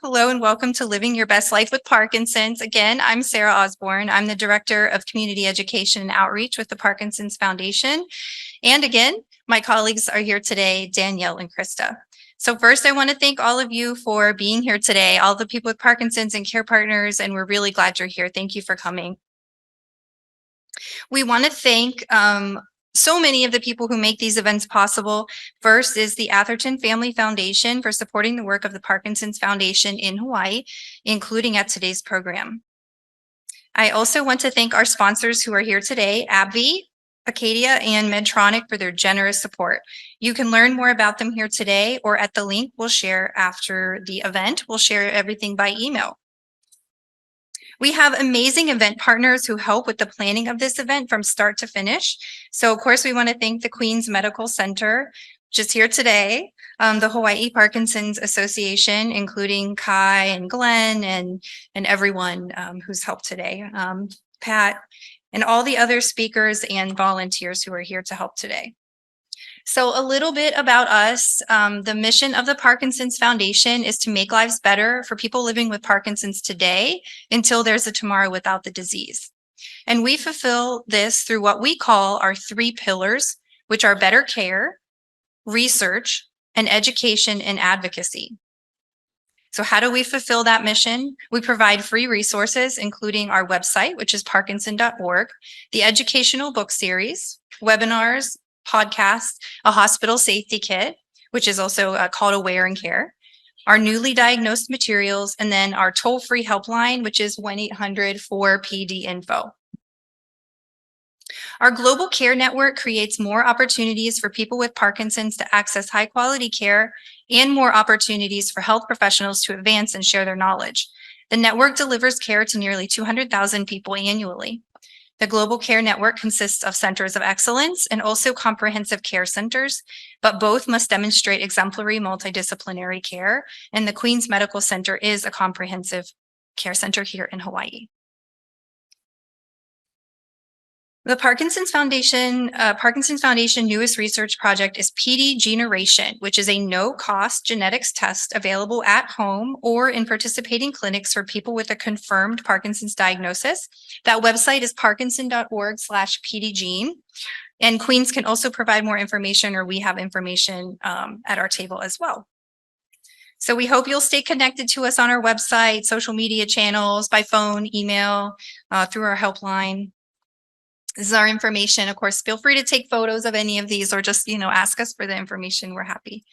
Hello and welcome to Living Your Best Life with Parkinson's. Again, I'm Sarah Osborne. I'm the Director of Community Education and Outreach with the Parkinson's Foundation. And again, my colleagues are here today, Danielle and Krista. So first, I want to thank all of you for being here today, all the people with Parkinson's and care partners, and we're really glad you're here. Thank you for coming. We want to thank so many of the people who make these events possible. First is the Atherton Family Foundation for supporting the work of the Parkinson's Foundation in Hawaii, including at today's program. I also want to thank our sponsors who are here today, AbbVie, Acadia, and Medtronic for their generous support. You can learn more about them here today or at the link we'll share after the event. We'll share everything by email. We have amazing event partners who help with the planning of this event from start to finish. So of course, we want to thank the Queens Medical Center, which is here today, the Hawaii Parkinson's Association, including Kai and Glen and everyone who's helped today, Pat, and all the other speakers and volunteers who are here to help today. So a little bit about us. The mission of the Parkinson's Foundation is to make lives better for people living with Parkinson's today until there's a tomorrow without the disease. And we fulfill this through what we call our 3 pillars, which are better care, research, and education and advocacy. So how do we fulfill that mission? We provide free resources, including our website, which is parkinson.org, the educational book series, webinars, podcasts, a hospital safety kit, which is also called Aware and Care, our newly diagnosed materials, and then our toll-free helpline, which is 1-800-4PD-INFO. Our global care network creates more opportunities for people with Parkinson's to access high-quality care and more opportunities for health professionals to advance and share their knowledge. The network delivers care to nearly 200,000 people annually. The Global Care Network consists of centers of excellence and also comprehensive care centers, but both must demonstrate exemplary multidisciplinary care, and the Queens Medical Center is a comprehensive care center here in Hawaii. The Parkinson's Foundation newest research project is PD Generation, which is a no-cost genetics test available at home or in participating clinics for people with a confirmed Parkinson's diagnosis. That website is parkinson.org/pdgene. And Queens can also provide more information, or we have information at our table as well. So we hope you'll stay connected to us on our website, social media channels, by phone, email, through our helpline. This is our information. Of course, feel free to take photos of any of these or just, ask us for the information. We're happy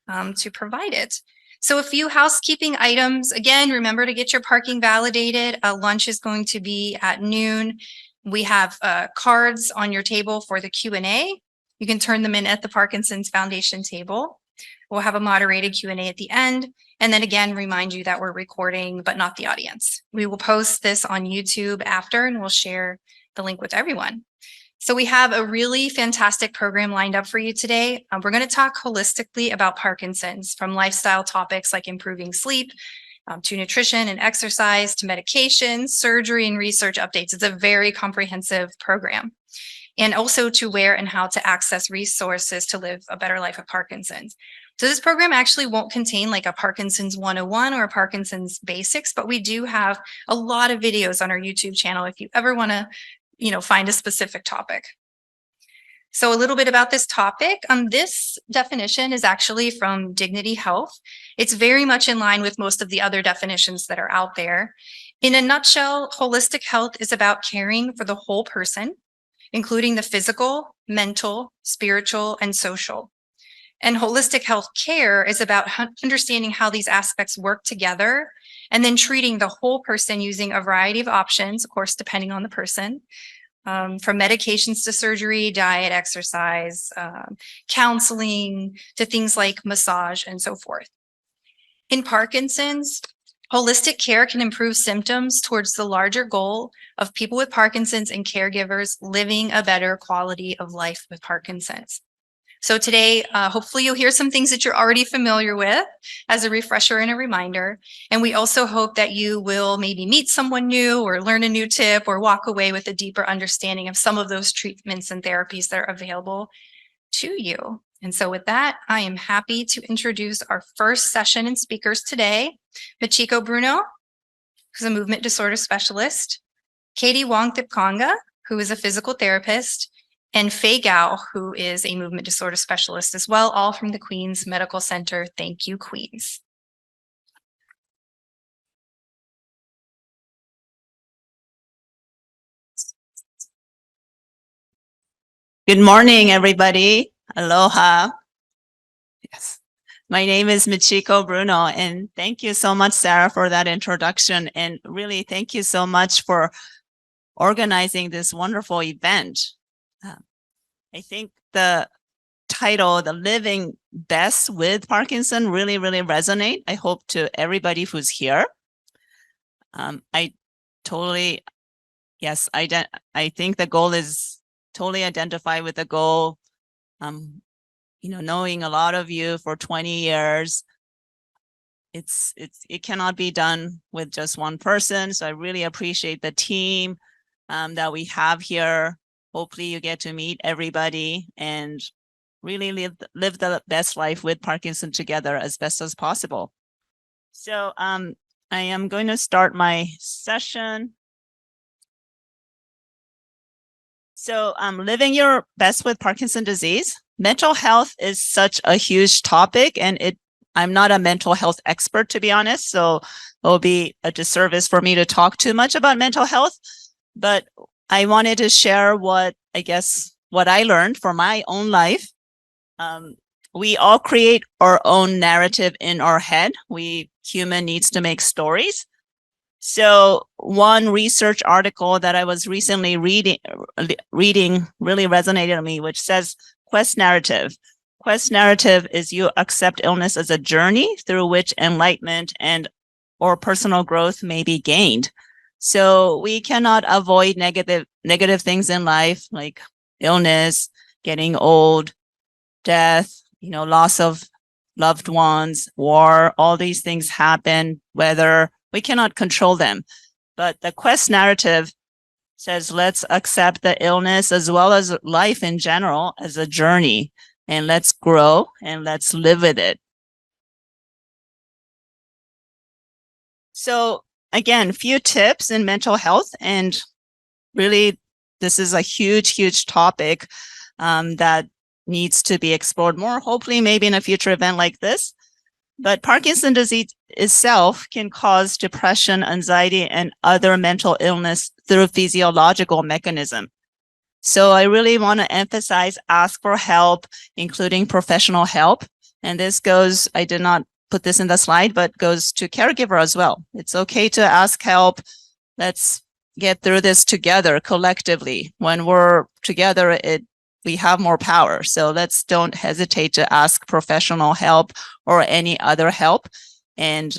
to provide it. So a few housekeeping items. Again, remember to get your parking validated. Lunch is going to be at noon. We have cards on your table for the Q&A. You can turn them in at the Parkinson's Foundation table. We'll have a moderated Q&A at the end. And then again, remind you that we're recording, but not the audience. We will post this on YouTube after, and we'll share the link with everyone. So we have a really fantastic program lined up for you today. We're going to talk holistically about Parkinson's, from lifestyle topics like improving sleep, to nutrition and exercise, to medication, surgery, and research updates. It's a very comprehensive program. And also to where and how to access resources to live a better life with Parkinson's. So this program actually won't contain like a Parkinson's 101 or a Parkinson's basics, but we do have a lot of videos on our YouTube channel if you ever want to find a specific topic. So a little bit about this topic. This definition is actually from Dignity Health. It's very much in line with most of the other definitions that are out there. In a nutshell, holistic health is about caring for the whole person, including the physical, mental, spiritual, and social. And holistic health care is about understanding how these aspects work together and then treating the whole person using a variety of options, of course, depending on the person, from medications to surgery, diet, exercise, counseling, to things like massage and so forth. In Parkinson's, holistic care can improve symptoms towards the larger goal of people with Parkinson's and caregivers living a better quality of life with Parkinson's. So today, hopefully you'll hear some things that you're already familiar with as a refresher and a reminder. And we also hope that you will maybe meet someone new or learn a new tip or walk away with a deeper understanding of some of those treatments and therapies that are available to you. And so with that, I am happy to introduce our first session and speakers today, Michiko Bruno, who's a movement disorder specialist, Katie Wong-Thipkonga, who is a physical therapist, and Fay Gao, who is a movement disorder specialist as well, all from the Queens Medical Center. Thank you, Queens. Good morning, everybody. Aloha. Yes. My name is Michiko Bruno, and thank you so much, Sarah, for that introduction. And really, thank you so much for organizing this wonderful event. I think the title, The Living Best with Parkinson, really, really resonate. I hope to everybody who's here. I think the goal is totally identify with the goal. Knowing a lot of you for 20 years, it cannot be done with just one person. So I really appreciate the team that we have here. Hopefully you get to meet everybody and really live the best life with Parkinson together as best as possible. So I am going to start my session. So living your best with Parkinson disease. Mental health is such a huge topic, and I'm not a mental health expert, to be honest, so it will be a disservice for me to talk too much about mental health. But I wanted to share what I learned for my own life. We all create our own narrative in our head. Human needs to make stories. So one research article that I was recently reading really resonated on me, which says quest narrative. Quest narrative is you accept illness as a journey through which enlightenment or personal growth may be gained. So we cannot avoid negative things in life, like illness, getting old, death, loss of loved ones, war, all these things happen, weather. We cannot control them. But the quest narrative says, let's accept the illness as well as life in general as a journey, and let's grow and let's live with it. So again, few tips in mental health, and really this is a huge, huge topic that needs to be explored more, hopefully maybe in a future event like this. But Parkinson's disease itself can cause depression, anxiety, and other mental illness through physiological mechanism. So I really want to emphasize, ask for help, including professional help. And this goes, I did not put this in the slide, but goes to caregiver as well. It's okay to ask help. Let's get through this together collectively. When we're together, we have more power. So don't hesitate to ask professional help or any other help and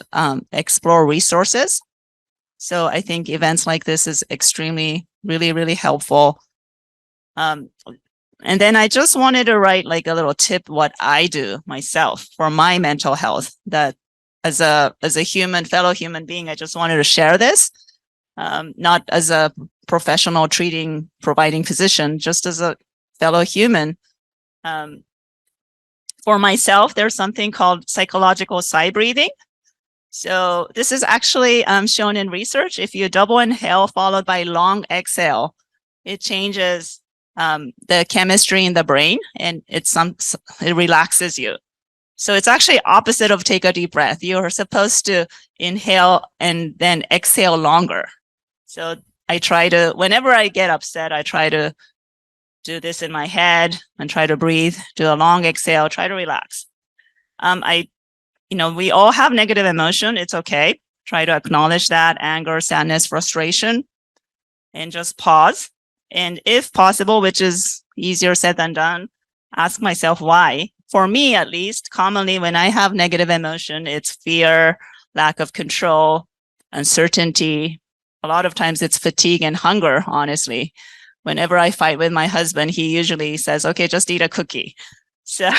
explore resources. So I think events like this is extremely, really, really helpful. And then I just wanted to write like a little tip, what I do myself for my mental health, that as a fellow human being, I just wanted to share this, not as a professional providing physician, just as a fellow human. For myself, there's something called psychological sigh breathing. So this is actually shown in research. If you double inhale followed by long exhale, it changes the chemistry in the brain, and it relaxes you. So it's actually opposite of take a deep breath. You're supposed to inhale and then exhale longer. So whenever I get upset, I try to do this in my head and try to breathe, do a long exhale, try to relax. We all have negative emotion. It's okay. Try to acknowledge that, anger, sadness, frustration, and just pause. And if possible, which is easier said than done, ask myself why. For me, at least, commonly when I have negative emotion, it's fear, lack of control, uncertainty. A lot of times it's fatigue and hunger, honestly. Whenever I fight with my husband, he usually says, okay, just eat a cookie. So,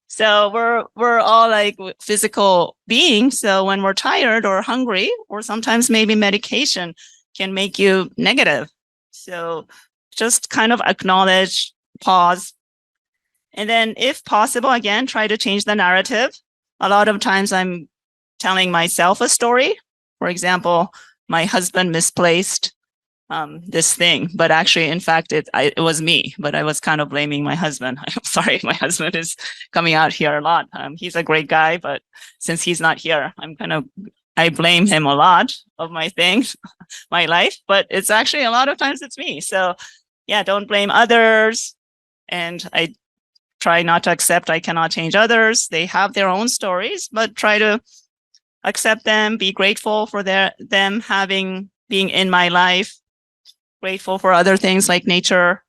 so we're all like physical beings. So when we're tired or hungry, or sometimes maybe medication can make you negative. So just kind of acknowledge, pause, And then if possible, again, try to change the narrative. A lot of times I'm telling myself a story. For example, my husband misplaced this thing, but actually, in fact, it was me, but I was kind of blaming my husband. I'm sorry, my husband is coming out here a lot. He's a great guy, but since he's not here, I blame him a lot of my things, my life, but it's actually a lot of times it's me. So yeah, don't blame others. And I try not to accept I cannot change others. They have their own stories, but try to accept them, be grateful for them being in my life, grateful for other things like nature.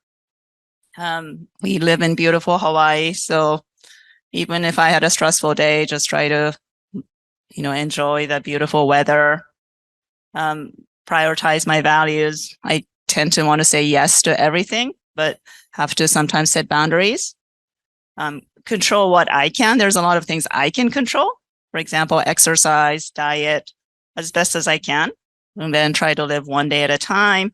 We live in beautiful Hawaii, so even if I had a stressful day, just try to, enjoy the beautiful weather, prioritize my values. I tend to want to say yes to everything, but have to sometimes set boundaries. Control what I can. There's a lot of things I can control. For example, exercise, diet, as best as I can, and then try to live one day at a time.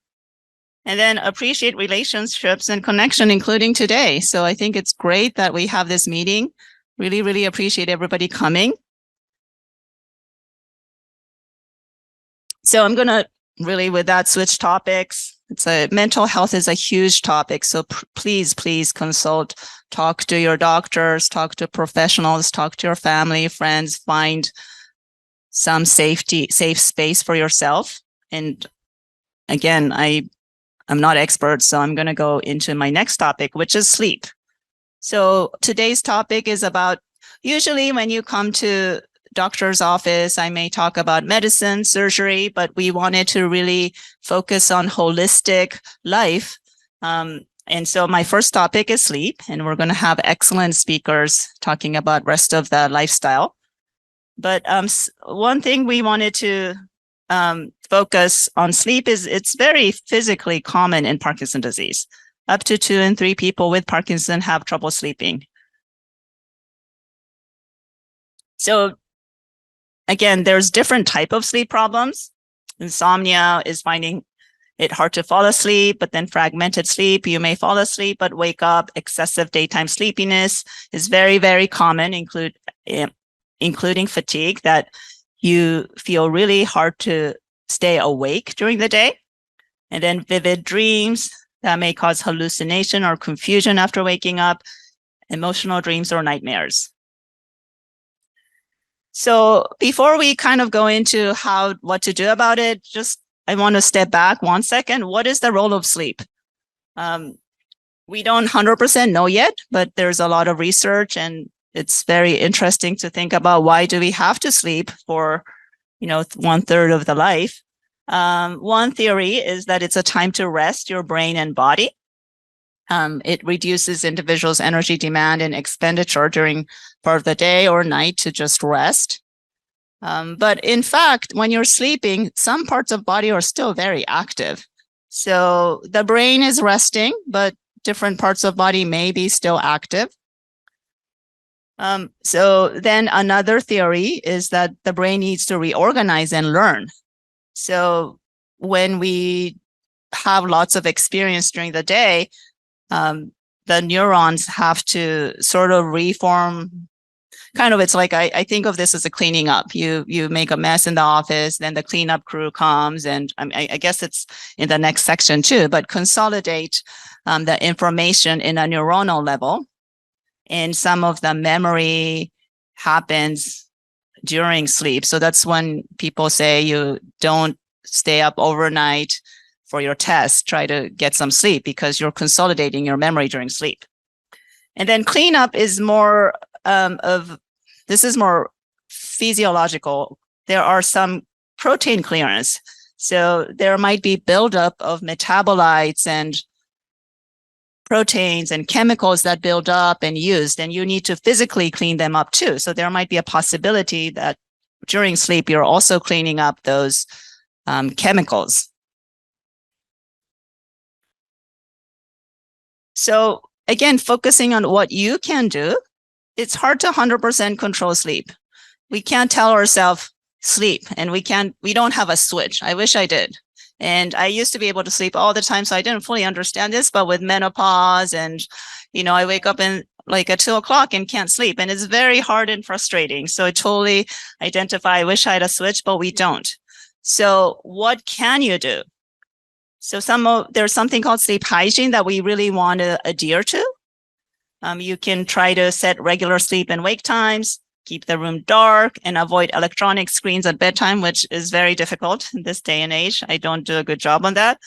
And then appreciate relationships and connection, including today. So I think it's great that we have this meeting. Really, really appreciate everybody coming. So I'm going to really, with that, switch topics. Mental health is a huge topic. So please consult, talk to your doctors, talk to professionals, talk to your family, friends, find some safe space for yourself. And again, I'm not expert, so I'm going to go into my next topic, which is sleep. So today's topic is about, usually when you come to doctor's office, I may talk about medicine, surgery, but we wanted to really focus on holistic life. And so my first topic is sleep, and we're going to have excellent speakers talking about rest of the lifestyle. But one thing we wanted to focus on sleep is it's very physically common in Parkinson's disease. Up to 2 in 3 people with Parkinson have trouble sleeping. So again, there's different type of sleep problems. Insomnia is finding it hard to fall asleep, but then fragmented sleep, you may fall asleep, but wake up. Excessive daytime sleepiness is very, very common, including fatigue, that you feel really hard to stay awake during the day. And then vivid dreams that may cause hallucination or confusion after waking up, emotional dreams or nightmares. So before we kind of go into what to do about it, I want to step back 1 second. What is the role of sleep? We don't 100% know yet, but there's a lot of research, and it's very interesting to think about why do we have to sleep for, 1/3 of the life. One theory is that it's a time to rest your brain and body. It reduces individuals' energy demand and expenditure during part of the day or night to just rest. But in fact, when you're sleeping, some parts of body are still very active. So the brain is resting, but different parts of body may be still active. So then another theory is that the brain needs to reorganize and learn. So when we have lots of experience during the day, the neurons have to sort of reform. Kind of, it's like, I think of this as a cleaning up. You make a mess in the office, then the cleanup crew comes, and I guess it's in the next section too, but consolidate the information in a neuronal level. And some of the memory happens during sleep. So that's when people say you don't stay up overnight for your test, try to get some sleep because you're consolidating your memory during sleep. And then cleanup is more this is more physiological. There are some protein clearance. So there might be buildup of metabolites and proteins and chemicals that build up and used, and you need to physically clean them up too. So there might be a possibility that during sleep, you're also cleaning up those chemicals. So again, focusing on what you can do, it's hard to 100% control sleep. We can't tell ourselves sleep, and we don't have a switch. I wish I did. And I used to be able to sleep all the time, so I didn't fully understand this, but with menopause and, I wake up in like at 2 o'clock and can't sleep. And it's very hard and frustrating. So I totally identify, I wish I had a switch, but we don't. So what can you do? So there's something called sleep hygiene that we really want to adhere to. You can try to set regular sleep and wake times, keep the room dark, and avoid electronic screens at bedtime, which is very difficult in this day and age. I don't do a good job on that.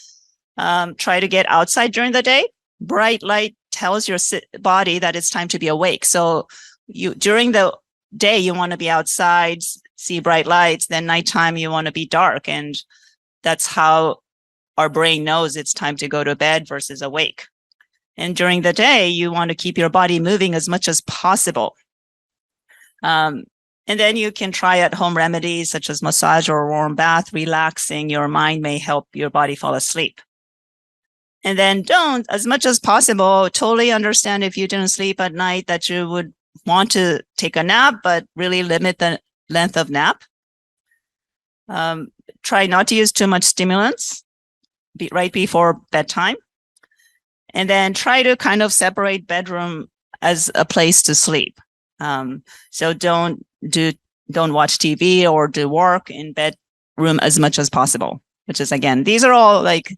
Try to get outside during the day. Bright light tells your body that it's time to be awake. So during the day, you want to be outside, see bright lights. Then nighttime, you want to be dark. And that's how our brain knows it's time to go to bed versus awake. And during the day, you want to keep your body moving as much as possible. And then you can try at-home remedies such as massage or warm bath. Relaxing your mind may help your body fall asleep. And then don't, as much as possible, totally understand if you didn't sleep at night that you would want to take a nap, but really limit the length of nap. Try not to use too much stimulants right before bedtime. And then try to kind of separate bedroom as a place to sleep. So don't watch TV or do work in bedroom as much as possible, which is, again, these are all like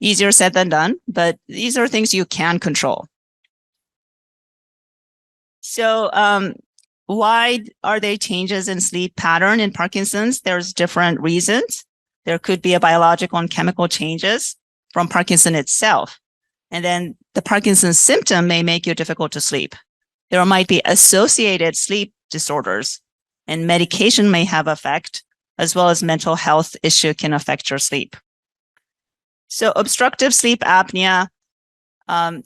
easier said than done, but these are things you can control. So why are there changes in sleep pattern in Parkinson's? There's different reasons. There could be a biological and chemical changes from Parkinson itself. And then the Parkinson's symptom may make you difficult to sleep. There might be associated sleep disorders, and medication may have effect, as well as mental health issue can affect your sleep. So obstructive sleep apnea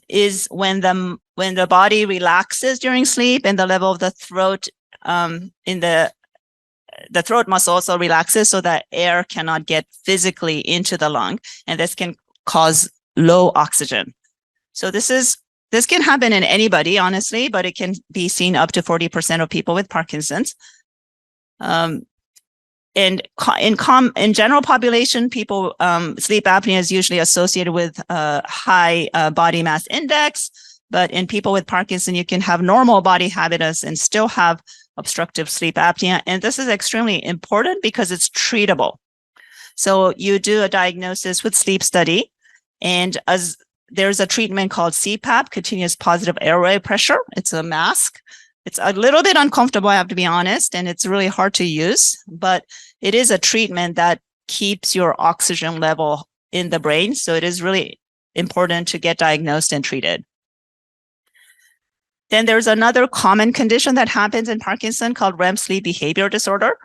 is when the body relaxes during sleep and the level of the throat in the throat muscle also relaxes so that air cannot get physically into the lung, and this can cause low oxygen. So this can happen in anybody, honestly, but it can be seen up to 40% of people with Parkinson's. In general population, people, sleep apnea is usually associated with high body mass index, but in people with Parkinson, you can have normal body habitus and still have obstructive sleep apnea. And this is extremely important because it's treatable. So you do a diagnosis with sleep study, and as there's a treatment called CPAP, continuous positive airway pressure. It's a mask. It's a little bit uncomfortable, I have to be honest, and it's really hard to use, but it is a treatment that keeps your oxygen level in the brain. So it is really important to get diagnosed and treated. Then there's another common condition that happens in Parkinson called REM sleep behavior disorder.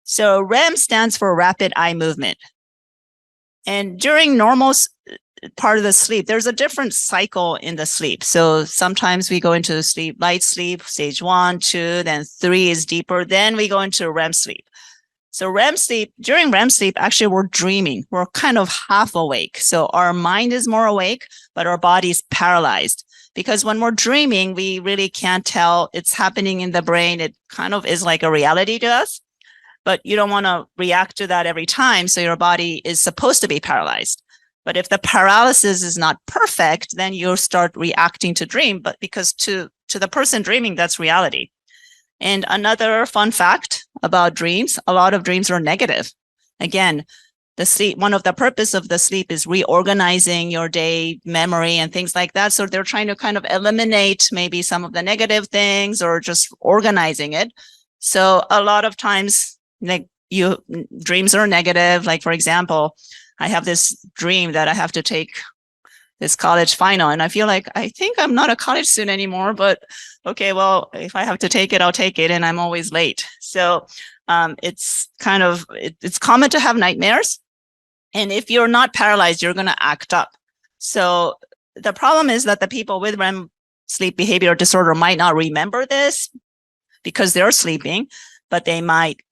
So REM stands for rapid eye movement. And during normal part of the sleep, there's a different cycle in the sleep. So sometimes we go into sleep, light sleep, stage 1, 2, then 3 is deeper. Then we go into REM sleep. So during REM sleep, actually we're dreaming. We're kind of half awake. So our mind is more awake, but our body is paralyzed. Because when we're dreaming, we really can't tell it's happening in the brain. It kind of is like a reality to us, but you don't want to react to that every time. So your body is supposed to be paralyzed. But if the paralysis is not perfect, then you'll start reacting to dream. But because to the person dreaming, that's reality. And another fun fact about dreams, a lot of dreams are negative. Again, one of the purpose of the sleep is reorganizing your day memory and things like that. So they're trying to kind of eliminate maybe some of the negative things or just organizing it. So a lot of times, dreams are negative. Like, for example, I have this dream that I have to take this college final, and I feel like I think I'm not a college student anymore, but okay, well, if I have to take it, I'll take it, and I'm always late. So it's common to have nightmares, and if you're not paralyzed, you're going to act up. So the problem is that the people with REM sleep behavior disorder might not remember this because they're sleeping, but they might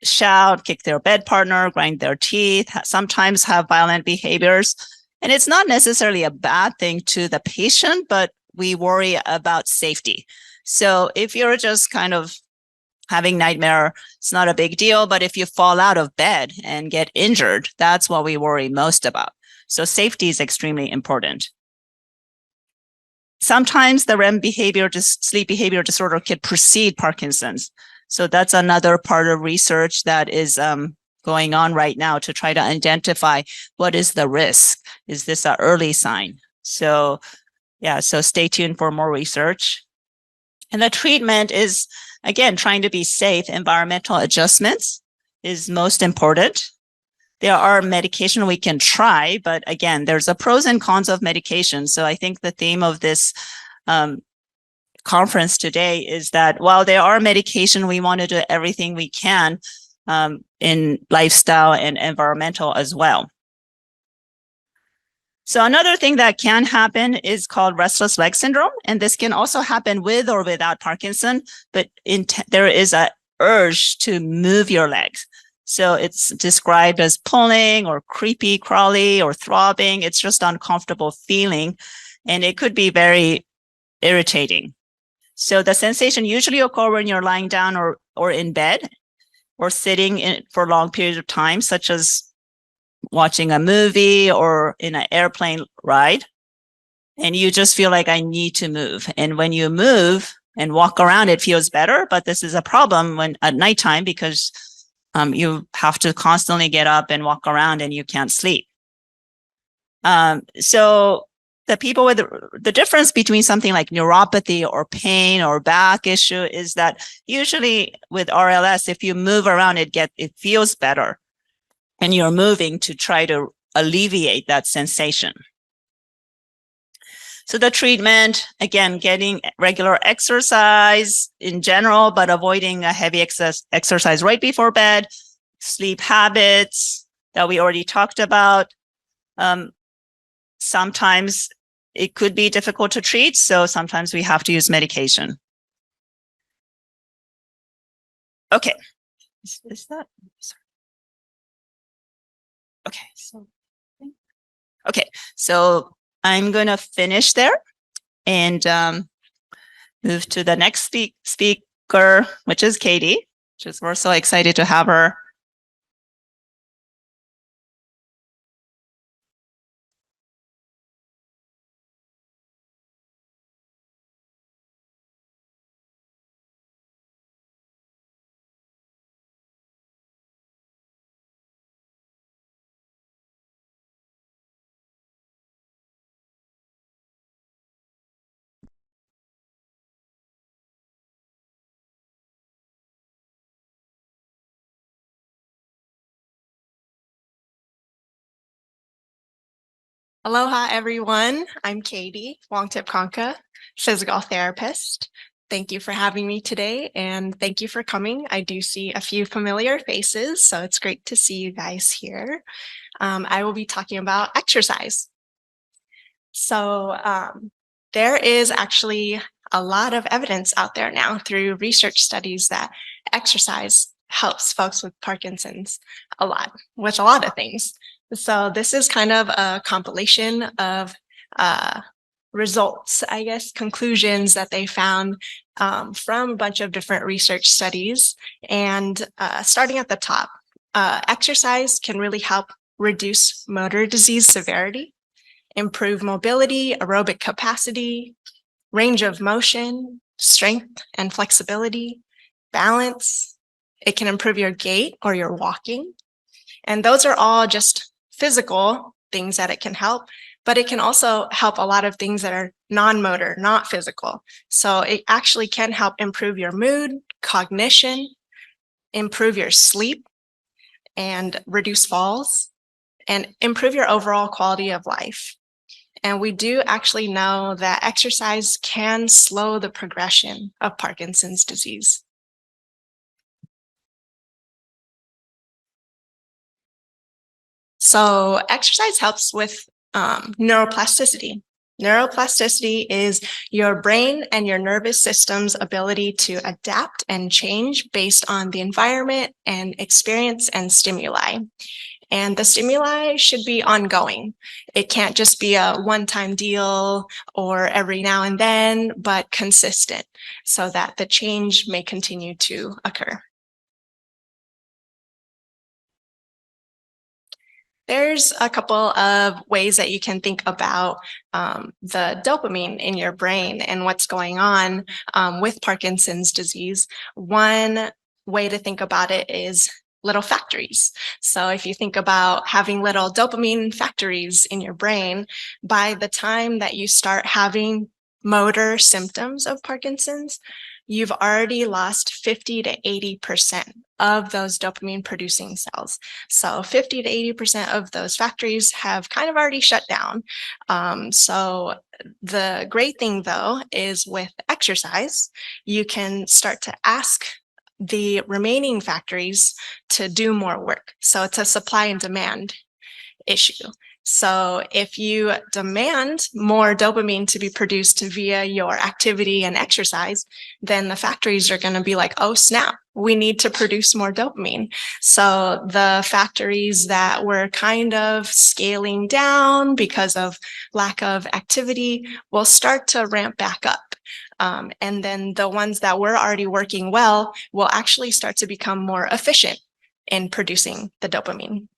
shout, kick their bed partner, grind their teeth, sometimes have violent behaviors. And it's not necessarily a bad thing to the patient, but we worry about safety. So if you're just kind of having nightmare, it's not a big deal. But if you fall out of bed and get injured, that's what we worry most about. So safety is extremely important. sometimes the REM sleep behavior disorder could precede Parkinson's. So that's another part of research that is going on right now to try to identify what is the risk. Is this an early sign? So yeah, so stay tuned for more research. And the treatment is, again, trying to be safe. Environmental adjustments is most important. There are medication we can try, but again, there's a pros and cons of medication. So I think the theme of this conference today is that while there are medication, we want to do everything we can in lifestyle and environmental as well. So another thing that can happen is called restless leg syndrome. And this can also happen with or without Parkinson, but there is an urge to move your legs. So it's described as pulling or creepy, crawly or throbbing. It's just uncomfortable feeling, and it could be very irritating. So the sensation usually occurs when you're lying down or in bed or sitting for long periods of time, such as watching a movie or in an airplane ride. And you just feel like I need to move. And when you move and walk around, it feels better. But this is a problem when at nighttime because you have to constantly get up and walk around and you can't sleep. So the people with the difference between something like neuropathy or pain or back issue is that usually with RLS, if you move around, it feels better. And you're moving to try to alleviate that sensation. So the treatment, again, getting regular exercise in general, but avoiding a heavy exercise right before bed, sleep habits that we already talked about. Sometimes it could be difficult to treat, so sometimes we have to use medication. Okay. Is that? Sorry. Okay, so I'm going to finish there and move to the next speaker, which is Katie. We're so excited to have her. Aloha, everyone. I'm Katie Wongtip-Konka, physical therapist. Thank you for having me today, and thank you for coming. I do see a few familiar faces, so it's great to see you guys here. I will be talking about exercise. So there is actually a lot of evidence out there now through research studies that exercise helps folks with Parkinson's a lot, with a lot of things. So this is kind of a compilation of results, I guess, conclusions that they found from a bunch of different research studies. And starting at the top, exercise can really help reduce motor disease severity, improve mobility, aerobic capacity, range of motion, strength and flexibility, balance. It can improve your gait or your walking. And those are all just physical things that it can help, but it can also help a lot of things that are non-motor, not physical. So it actually can help improve your mood, cognition, improve your sleep, and reduce falls, and improve your overall quality of life. And we do actually know that exercise can slow the progression of Parkinson's disease. So exercise helps with neuroplasticity. Neuroplasticity is your brain and your nervous system's ability to adapt and change based on the environment and experience and stimuli. And the stimuli should be ongoing. It can't just be a one-time deal or every now and then, but consistent so that the change may continue to occur. There's a couple of ways that you can think about the dopamine in your brain and what's going on with Parkinson's disease. One way to think about it is little factories. So if you think about having little dopamine factories in your brain, by the time that you start having motor symptoms of Parkinson's, you've already lost 50 to 80% of those dopamine producing cells. So 50 to 80% of those factories have kind of already shut down. So the great thing though is with exercise, you can start to ask the remaining factories to do more work. So it's a supply and demand issue. So if you demand more dopamine to be produced via your activity and exercise, then the factories are going to be like, oh, snap, we need to produce more dopamine. So the factories that were kind of scaling down because of lack of activity will start to ramp back up. And then the ones that were already working well will actually start to become more efficient in producing the dopamine.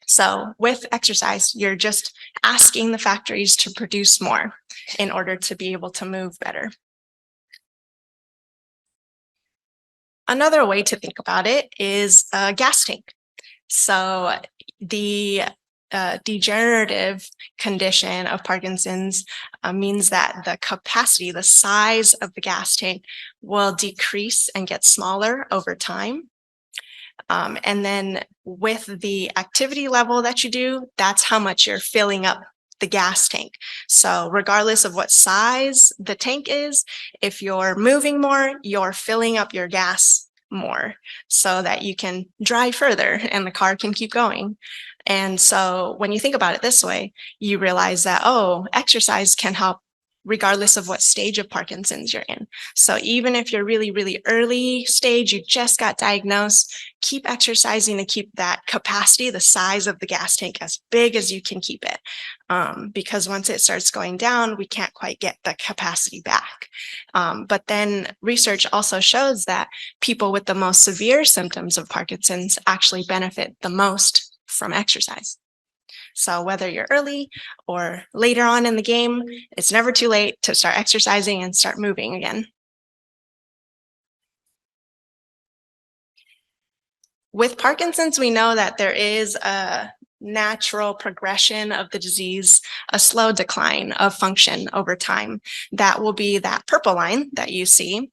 So with exercise, you're just asking the factories to produce more in order to be able to move better. Another way to think about it is a gas tank. So the degenerative condition of Parkinson's means that the capacity, the size of the gas tank will decrease and get smaller over time. And then with the activity level that you do, that's how much you're filling up the gas tank. So regardless of what size the tank is, if you're moving more, you're filling up your gas more so that you can drive further and the car can keep going. And so when you think about it this way, you realize that, oh, exercise can help regardless of what stage of Parkinson's you're in. So even if you're really, really early stage, you just got diagnosed, keep exercising to keep that capacity, the size of the gas tank as big as you can keep it. Because once it starts going down, we can't quite get the capacity back. But then research also shows that people with the most severe symptoms of Parkinson's actually benefit the most from exercise. So whether you're early or later on in the game, it's never too late to start exercising and start moving again. With Parkinson's, we know that there is a natural progression of the disease, a slow decline of function over time. That will be that purple line that you see.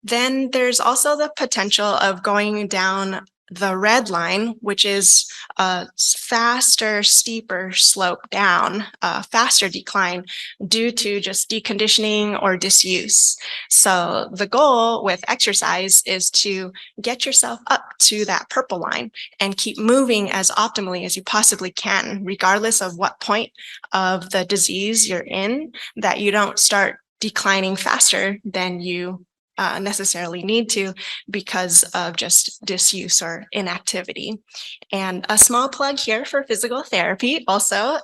Then there's also the potential of going down the red line, which is a faster, steeper slope down, a faster decline due to just deconditioning or disuse. So the goal with exercise is to get yourself up to that purple line and keep moving as optimally as you possibly can, regardless of what point of the disease you're in, that you don't start declining faster than you necessarily need to because of just disuse or inactivity. And a small plug here for physical therapy. Also,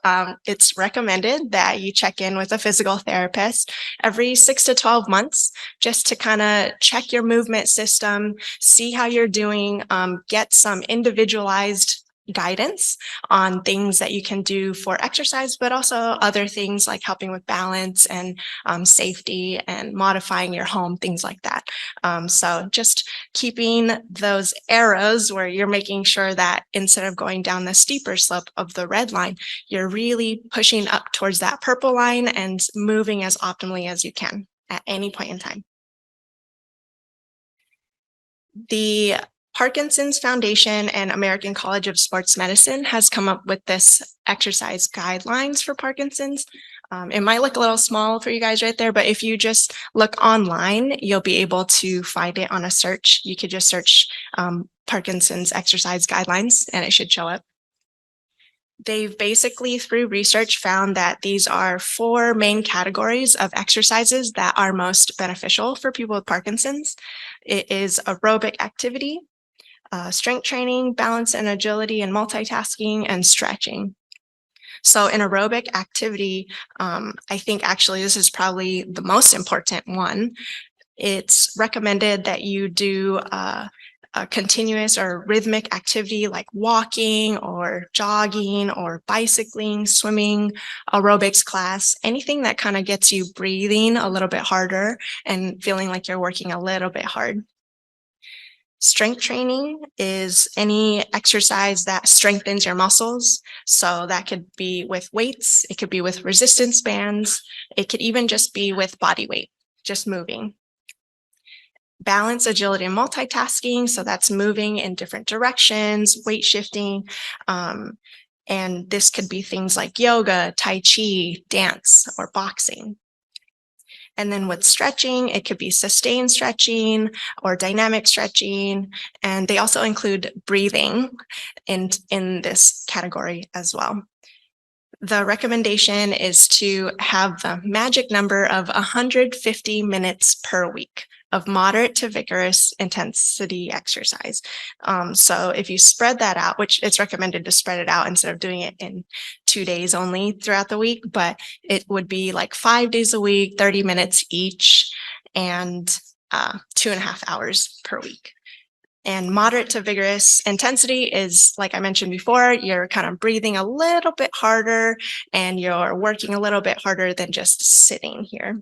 it's recommended that you check in with a physical therapist every 6 to 12 months just to kind of check your movement system, see how you're doing, get some individualized guidance on things that you can do for exercise, but also other things like helping with balance and safety and modifying your home, things like that. So just keeping those arrows where you're making sure that instead of going down the steeper slope of the red line, you're really pushing up towards that purple line and moving as optimally as you can at any point in time. The Parkinson's Foundation and American College of Sports Medicine has come up with this exercise guidelines for Parkinson's. It might look a little small for you guys right there, but if you just look online, you'll be able to find it on a search. You could just search Parkinson's exercise guidelines and it should show up. They've basically, through research, found that these are 4 main categories of exercises that are most beneficial for people with Parkinson's. It is aerobic activity, strength training, balance and agility and multitasking, and stretching. So in aerobic activity, I think actually this is probably the most important one. It's recommended that you do a continuous or rhythmic activity like walking or jogging or bicycling, swimming, aerobics class, anything that kind of gets you breathing a little bit harder and feeling like you're working a little bit hard. Strength training is any exercise that strengthens your muscles. So that could be with weights, it could be with resistance bands, it could even just be with body weight, just moving. Balance, agility, and multitasking. So that's moving in different directions, weight shifting. And this could be things like yoga, tai chi, dance, or boxing. And then with stretching, it could be sustained stretching or dynamic stretching. And they also include breathing in this category as well. The recommendation is to have the magic number of 150 minutes per week of moderate to vigorous intensity exercise. So if you spread that out, which it's recommended to spread it out instead of doing it in 2 days only throughout the week, but it would be like 5 days a week, 30 minutes each, and 2.5 hours per week. And moderate to vigorous intensity is, like I mentioned before, you're kind of breathing a little bit harder and you're working a little bit harder than just sitting here.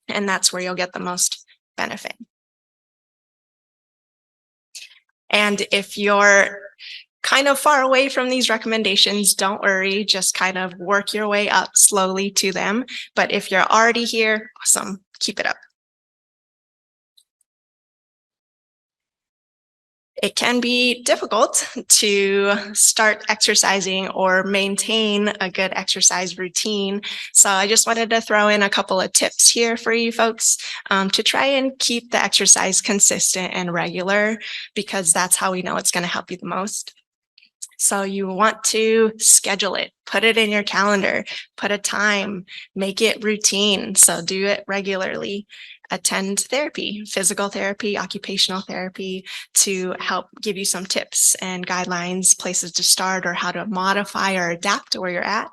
And that's where you'll get the most benefit. And if you're kind of far away from these recommendations, don't worry, just kind of work your way up slowly to them. But if you're already here, awesome, keep it up. It can be difficult to start exercising or maintain a good exercise routine. So I just wanted to throw in a couple of tips here for you folks to try and keep the exercise consistent and regular, because that's how we know it's going to help you the most. So you want to schedule it, put it in your calendar, put a time, make it routine. So do it regularly. Attend therapy, physical therapy, occupational therapy, to help give you some tips and guidelines, places to start, or how to modify or adapt to where you're at.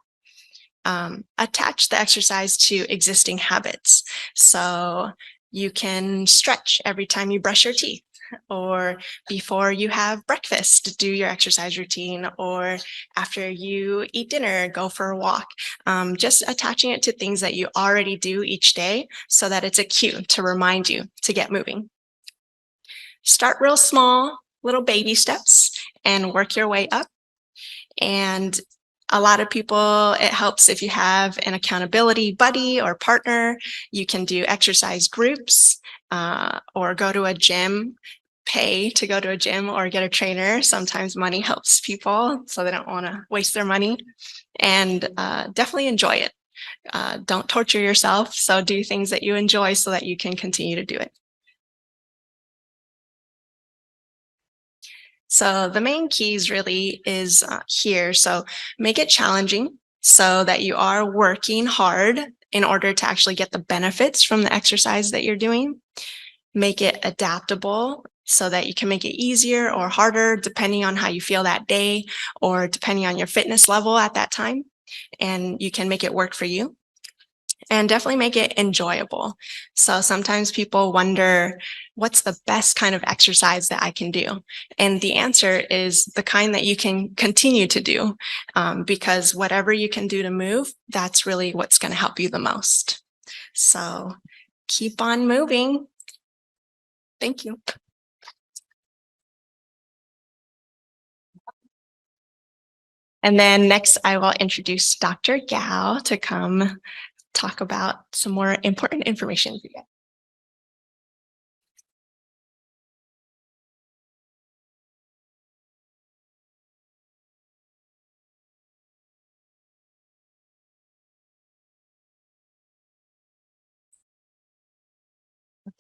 Attach the exercise to existing habits. So you can stretch every time you brush your teeth, or before you have breakfast, do your exercise routine, or after you eat dinner, go for a walk. Just attaching it to things that you already do each day so that it's a cue to remind you to get moving. Start real small, little baby steps, and work your way up. And a lot of people, it helps if you have an accountability buddy or partner. You can do exercise groups or go to a gym, pay to go to a gym or get a trainer. Sometimes money helps people, so they don't want to waste their money. And definitely enjoy it. Don't torture yourself. So do things that you enjoy so that you can continue to do it. So the main keys really is here. So make it challenging so that you are working hard in order to actually get the benefits from the exercise that you're doing. Make it adaptable so that you can make it easier or harder depending on how you feel that day or depending on your fitness level at that time. And you can make it work for you. And definitely make it enjoyable. So sometimes people wonder, what's the best kind of exercise that I can do? And the answer is the kind that you can continue to do, because whatever you can do to move, that's really what's going to help you the most. So keep on moving. Thank you. And then next, I will introduce Dr. Gao to come talk about some more important information for you.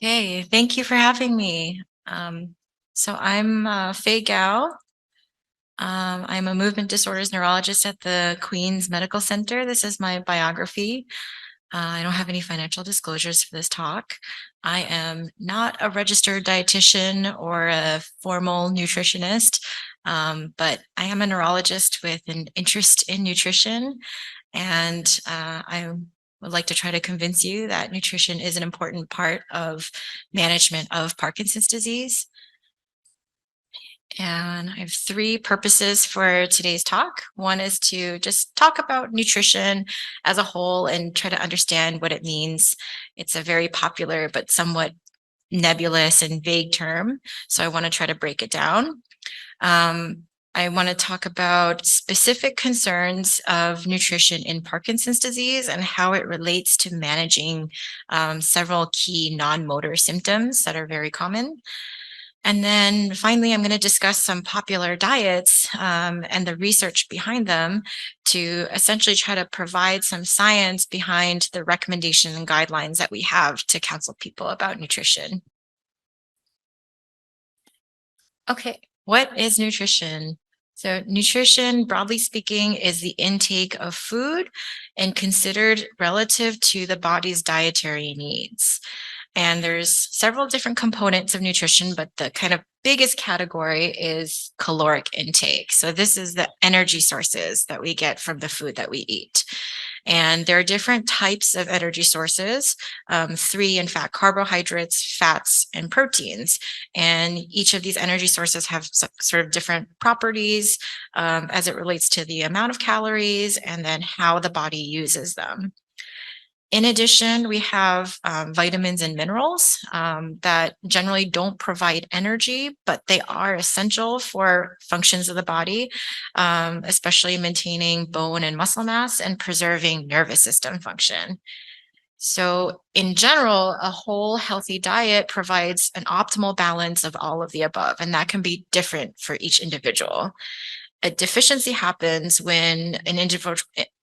Okay, thank you for having me. So I'm Fay Gao. I'm a movement disorders neurologist at the Queens Medical Center. This is my biography. I don't have any financial disclosures for this talk. I am not a registered dietitian or a formal nutritionist, but I am a neurologist with an interest in nutrition, and I would like to try to convince you that nutrition is an important part of management of Parkinson's disease. And I have three purposes for today's talk. One is to just talk about nutrition as a whole and try to understand what it means. It's a very popular but somewhat nebulous and vague term, so I want to try to break it down. I want to talk about specific concerns of nutrition in Parkinson's disease and how it relates to managing several key non-motor symptoms that are very common. And then finally, I'm going to discuss some popular diets and the research behind them to essentially try to provide some science behind the recommendations and guidelines that we have to counsel people about nutrition. Okay, what is nutrition? So nutrition, broadly speaking, is the intake of food and considered relative to the body's dietary needs. And there's several different components of nutrition, but the kind of biggest category is caloric intake. So this is the energy sources that we get from the food that we eat. And there are different types of energy sources, three, in fact, carbohydrates, fats, and proteins. And each of these energy sources have sort of different properties as it relates to the amount of calories and then how the body uses them. In addition, we have vitamins and minerals that generally don't provide energy, but they are essential for functions of the body, especially maintaining bone and muscle mass and preserving nervous system function. So in general, a whole healthy diet provides an optimal balance of all of the above, and that can be different for each individual. A deficiency happens when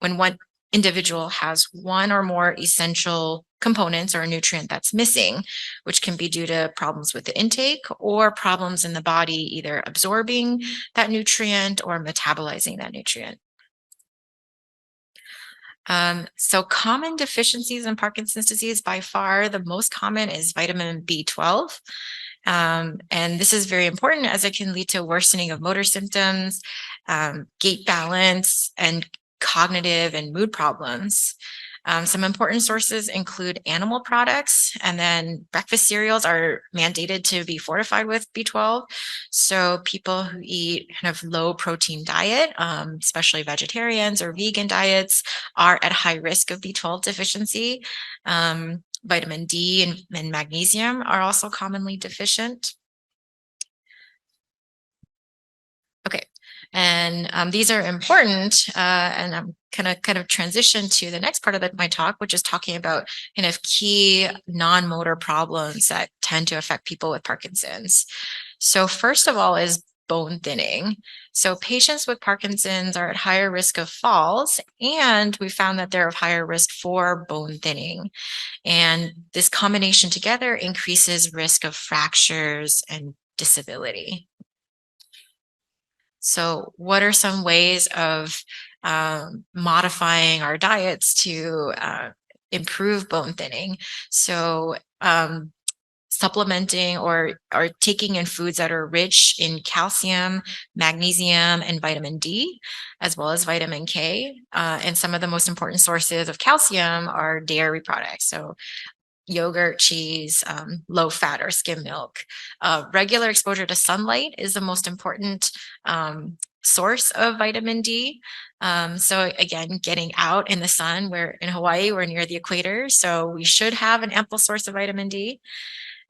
one individual has one or more essential components or a nutrient that's missing, which can be due to problems with the intake or problems in the body either absorbing that nutrient or metabolizing that nutrient. So common deficiencies in Parkinson's disease, by far the most common is vitamin B12. And this is very important as it can lead to worsening of motor symptoms, gait balance, and cognitive and mood problems. Some important sources include animal products, and then breakfast cereals are mandated to be fortified with B12. So people who eat kind of low protein diet, especially vegetarians or vegan diets, are at high risk of B12 deficiency. Vitamin D and magnesium are also commonly deficient. Okay, and these are important, and I'm kind of transition to the next part of my talk, which is talking about kind of key non-motor problems that tend to affect people with Parkinson's. So first of all is bone thinning. So patients with Parkinson's are at higher risk of falls, and we found that they're of higher risk for bone thinning. And this combination together increases risk of fractures and disability. So what are some ways of modifying our diets to improve bone thinning? So supplementing or taking in foods that are rich in calcium, magnesium, and vitamin D, as well as vitamin K. And some of the most important sources of calcium are dairy products. So yogurt, cheese, low fat or skim milk. Regular exposure to sunlight is the most important source of vitamin D. So again, getting out in the sun. We're in Hawaii, we're near the equator, so we should have an ample source of vitamin D.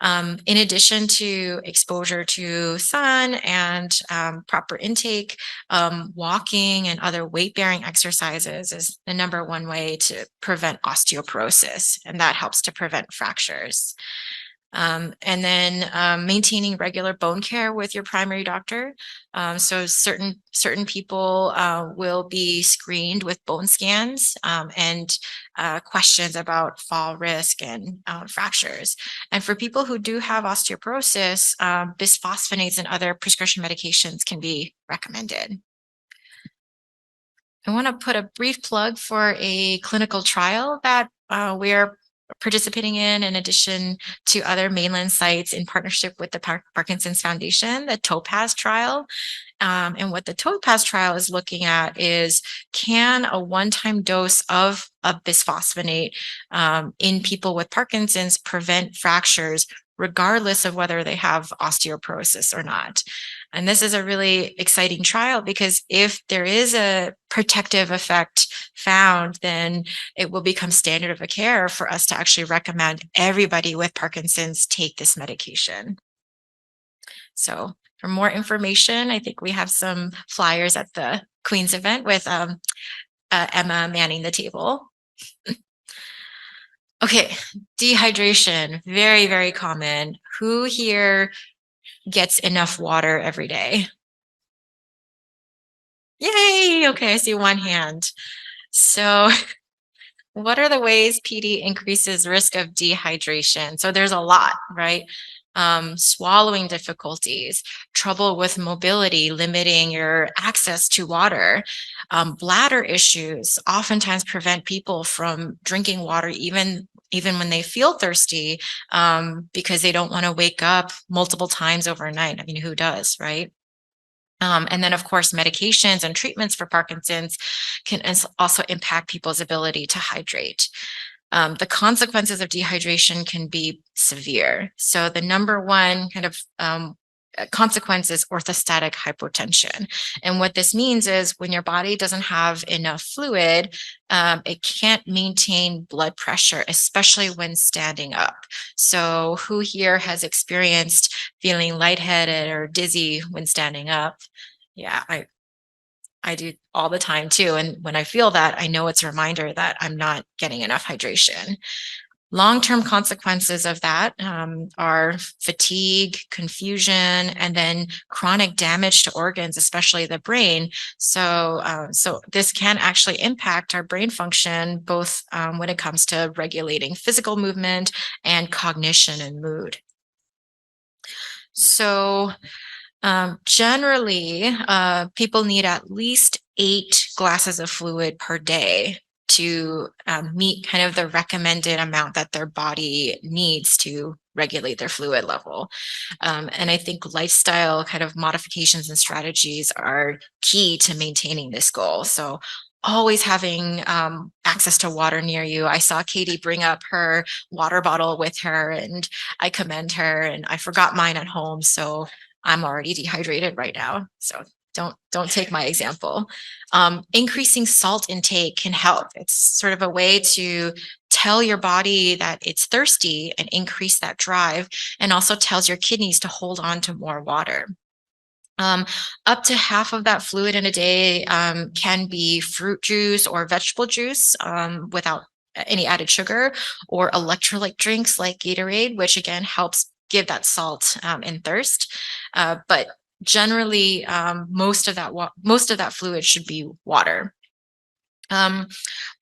In addition to exposure to sun and proper intake, walking and other weight-bearing exercises is the number one way to prevent osteoporosis, and that helps to prevent fractures. And then maintaining regular bone care with your primary doctor. So certain people will be screened with bone scans and questions about fall risk and fractures. And for people who do have osteoporosis, bisphosphonates and other prescription medications can be recommended. I want to put a brief plug for a clinical trial that we're participating in addition to other mainland sites in partnership with the Parkinson's Foundation, the TOPAZ trial. And what the TOPAZ trial is looking at is, can a one-time dose of a bisphosphonate in people with Parkinson's prevent fractures regardless of whether they have osteoporosis or not. And this is a really exciting trial because if there is a protective effect found, then it will become standard of care for us to actually recommend everybody with Parkinson's take this medication. So for more information, I think we have some flyers at the Queen's event with Emma manning the table. Okay, dehydration, very, very common. Who here gets enough water every day? Yay, okay, I see one hand. So what are the ways PD increases risk of dehydration? So there's a lot, right? Swallowing difficulties, trouble with mobility, limiting your access to water, bladder issues oftentimes prevent people from drinking water even when they feel thirsty, because they don't want to wake up multiple times overnight. I mean, who does, right? And then, of course, medications and treatments for Parkinson's can also impact people's ability to hydrate. The consequences of dehydration can be severe. So the number one kind of consequence is orthostatic hypotension. And what this means is when your body doesn't have enough fluid, it can't maintain blood pressure, especially when standing up. So who here has experienced feeling lightheaded or dizzy when standing up? Yeah, I do all the time too. And when I feel that, I know it's a reminder that I'm not getting enough hydration. Long-term consequences of that are fatigue, confusion, and then chronic damage to organs, especially the brain. So this can actually impact our brain function, both when it comes to regulating physical movement and cognition and mood. So generally, people need at least 8 glasses of fluid per day to meet kind of the recommended amount that their body needs to regulate their fluid level. And I think lifestyle kind of modifications and strategies are key to maintaining this goal. So always having access to water near you. I saw Katie bring up her water bottle with her, and I commend her, and I forgot mine at home. So I'm already dehydrated right now. So don't take my example. Increasing salt intake can help. It's sort of a way to tell your body that it's thirsty and increase that drive, and also tells your kidneys to hold on to more water. Up to half of that fluid in a day can be fruit juice or vegetable juice without any added sugar, or electrolyte drinks like Gatorade, which again helps give that salt and thirst. But generally, most of that fluid should be water.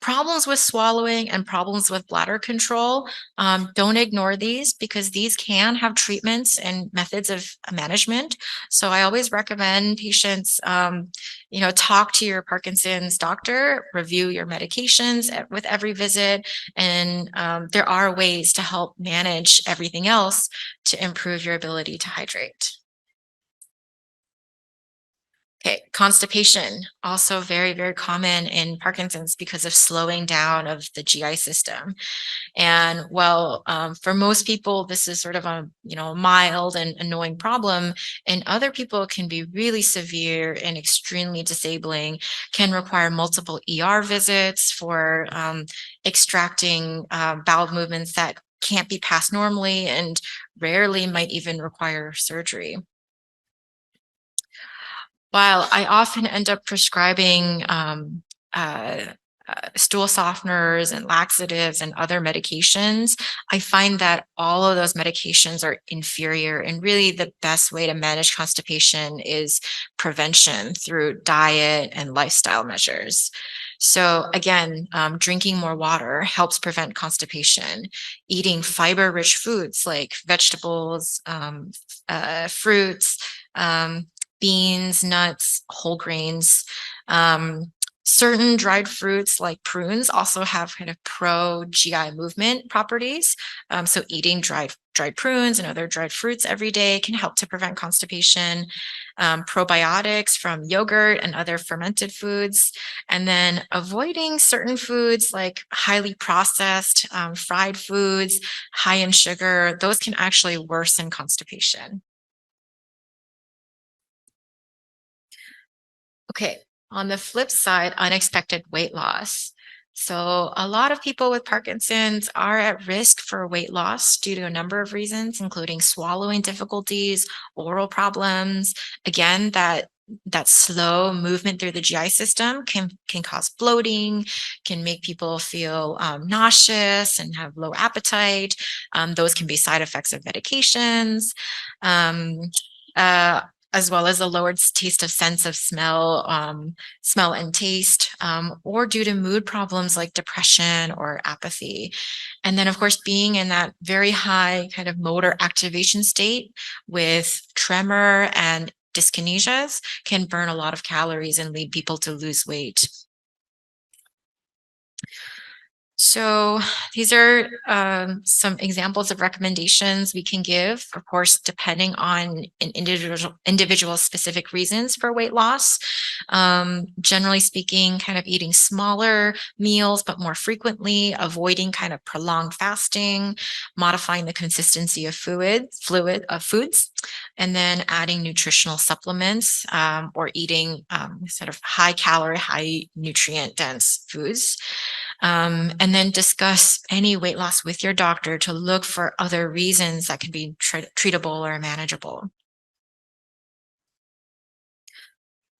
Problems with swallowing and problems with bladder control, don't ignore these, because these can have treatments and methods of management. So I always recommend patients, talk to your Parkinson's doctor, review your medications with every visit, and there are ways to help manage everything else to improve your ability to hydrate. Okay, constipation, also very, very common in Parkinson's because of slowing down of the GI system. And for most people, this is sort of a mild and annoying problem, and other people it can be really severe and extremely disabling, can require multiple ER visits for extracting bowel movements that can't be passed normally, and rarely might even require surgery. While I often end up prescribing stool softeners and laxatives and other medications, I find that all of those medications are inferior, and really the best way to manage constipation is prevention through diet and lifestyle measures. So again, drinking more water helps prevent constipation. Eating fiber-rich foods like vegetables, fruits, beans, nuts, whole grains. Certain dried fruits like prunes also have kind of pro-GI movement properties. So eating dried dried prunes and other dried fruits every day can help to prevent constipation. Probiotics from yogurt and other fermented foods, and then avoiding certain foods like highly processed, fried foods, high in sugar, those can actually worsen constipation. Okay, on the flip side, unexpected weight loss. So a lot of people with Parkinson's are at risk for weight loss due to a number of reasons, including swallowing difficulties, oral problems. Again, that slow movement through the GI system can cause bloating, can make people feel nauseous and have low appetite. Those can be side effects of medications. As well as a lowered taste of sense of smell, smell and taste, or due to mood problems like depression or apathy. And then, of course, being in that very high kind of motor activation state with tremor and dyskinesias can burn a lot of calories and lead people to lose weight. So these are some examples of recommendations we can give, of course, depending on an individual specific reasons for weight loss. Generally speaking, kind of eating smaller meals, but more frequently, avoiding kind of prolonged fasting, modifying the consistency of foods, and then adding nutritional supplements or eating sort of high calorie, high nutrient dense foods. And then discuss any weight loss with your doctor to look for other reasons that can be treatable or manageable.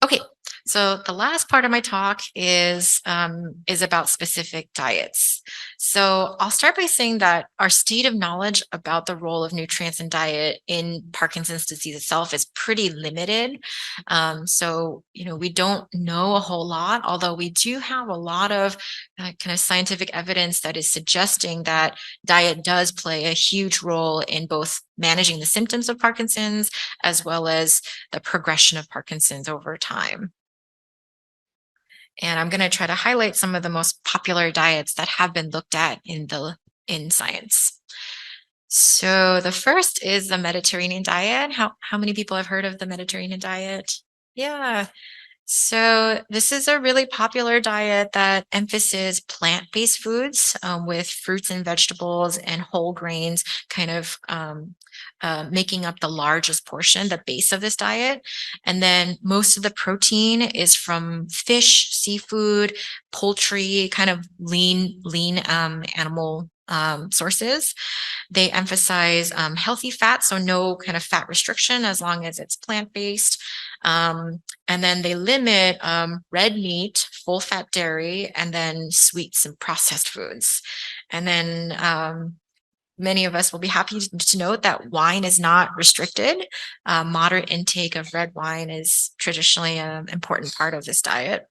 Okay, so the last part of my talk is about specific diets. So I'll start by saying that our state of knowledge about the role of nutrients in diet in Parkinson's disease itself is pretty limited. So, we don't know a whole lot, although we do have a lot of kind of scientific evidence that is suggesting that diet does play a huge role in both managing the symptoms of Parkinson's as well as the progression of Parkinson's over time. And I'm going to try to highlight some of the most popular diets that have been looked at in science. So the first is the Mediterranean diet. How many people have heard of the Mediterranean diet? Yeah. So this is a really popular diet that emphasizes plant-based foods with fruits and vegetables and whole grains kind of making up the largest portion, the base of this diet. And then most of the protein is from fish, seafood, poultry, kind of lean animal sources. They emphasize healthy fat, so no kind of fat restriction as long as it's plant-based. And then they limit red meat, full fat dairy, and then sweets and processed foods. And then many of us will be happy to note that wine is not restricted. Moderate intake of red wine is traditionally an important part of this diet.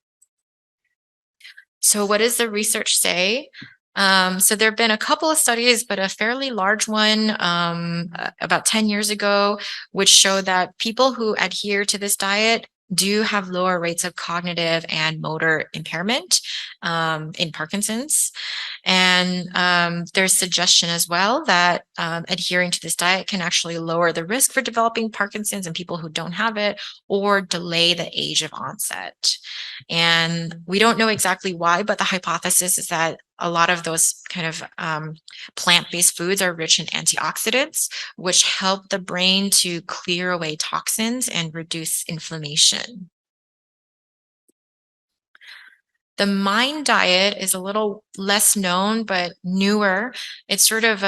So what does the research say? So there have been a couple of studies, but a fairly large one about 10 years ago, which showed that people who adhere to this diet do have lower rates of cognitive and motor impairment in Parkinson's. And there's suggestion as well that adhering to this diet can actually lower the risk for developing Parkinson's in people who don't have it or delay the age of onset. And we don't know exactly why, but the hypothesis is that a lot of those kind of plant-based foods are rich in antioxidants, which help the brain to clear away toxins and reduce inflammation. The MIND diet is a little less known, but newer. It's sort of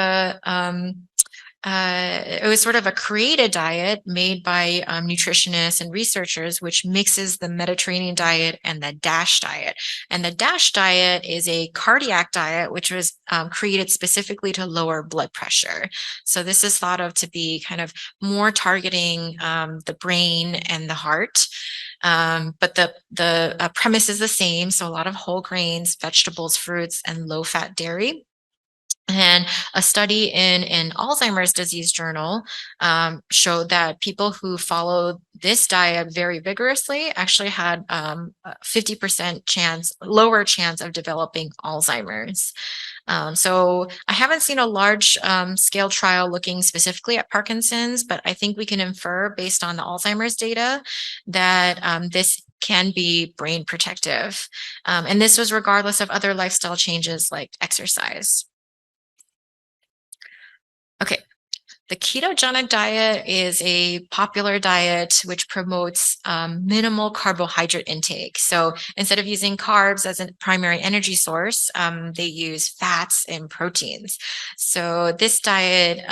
it was sort of a created diet made by nutritionists and researchers, which mixes the Mediterranean diet and the DASH diet. And the DASH diet is a cardiac diet, which was created specifically to lower blood pressure. So this is thought of to be kind of more targeting the brain and the heart. But the premise is the same. So a lot of whole grains, vegetables, fruits, and low-fat dairy. And a study in an Alzheimer's disease journal showed that people who followed this diet very vigorously actually had a 50% lower chance of developing Alzheimer's. So I haven't seen a large scale trial looking specifically at Parkinson's, but I think we can infer based on the Alzheimer's data that this can be brain protective. And this was regardless of other lifestyle changes like exercise. Okay. The ketogenic diet is a popular diet which promotes minimal carbohydrate intake. So instead of using carbs as a primary energy source, they use fats and proteins. So this diet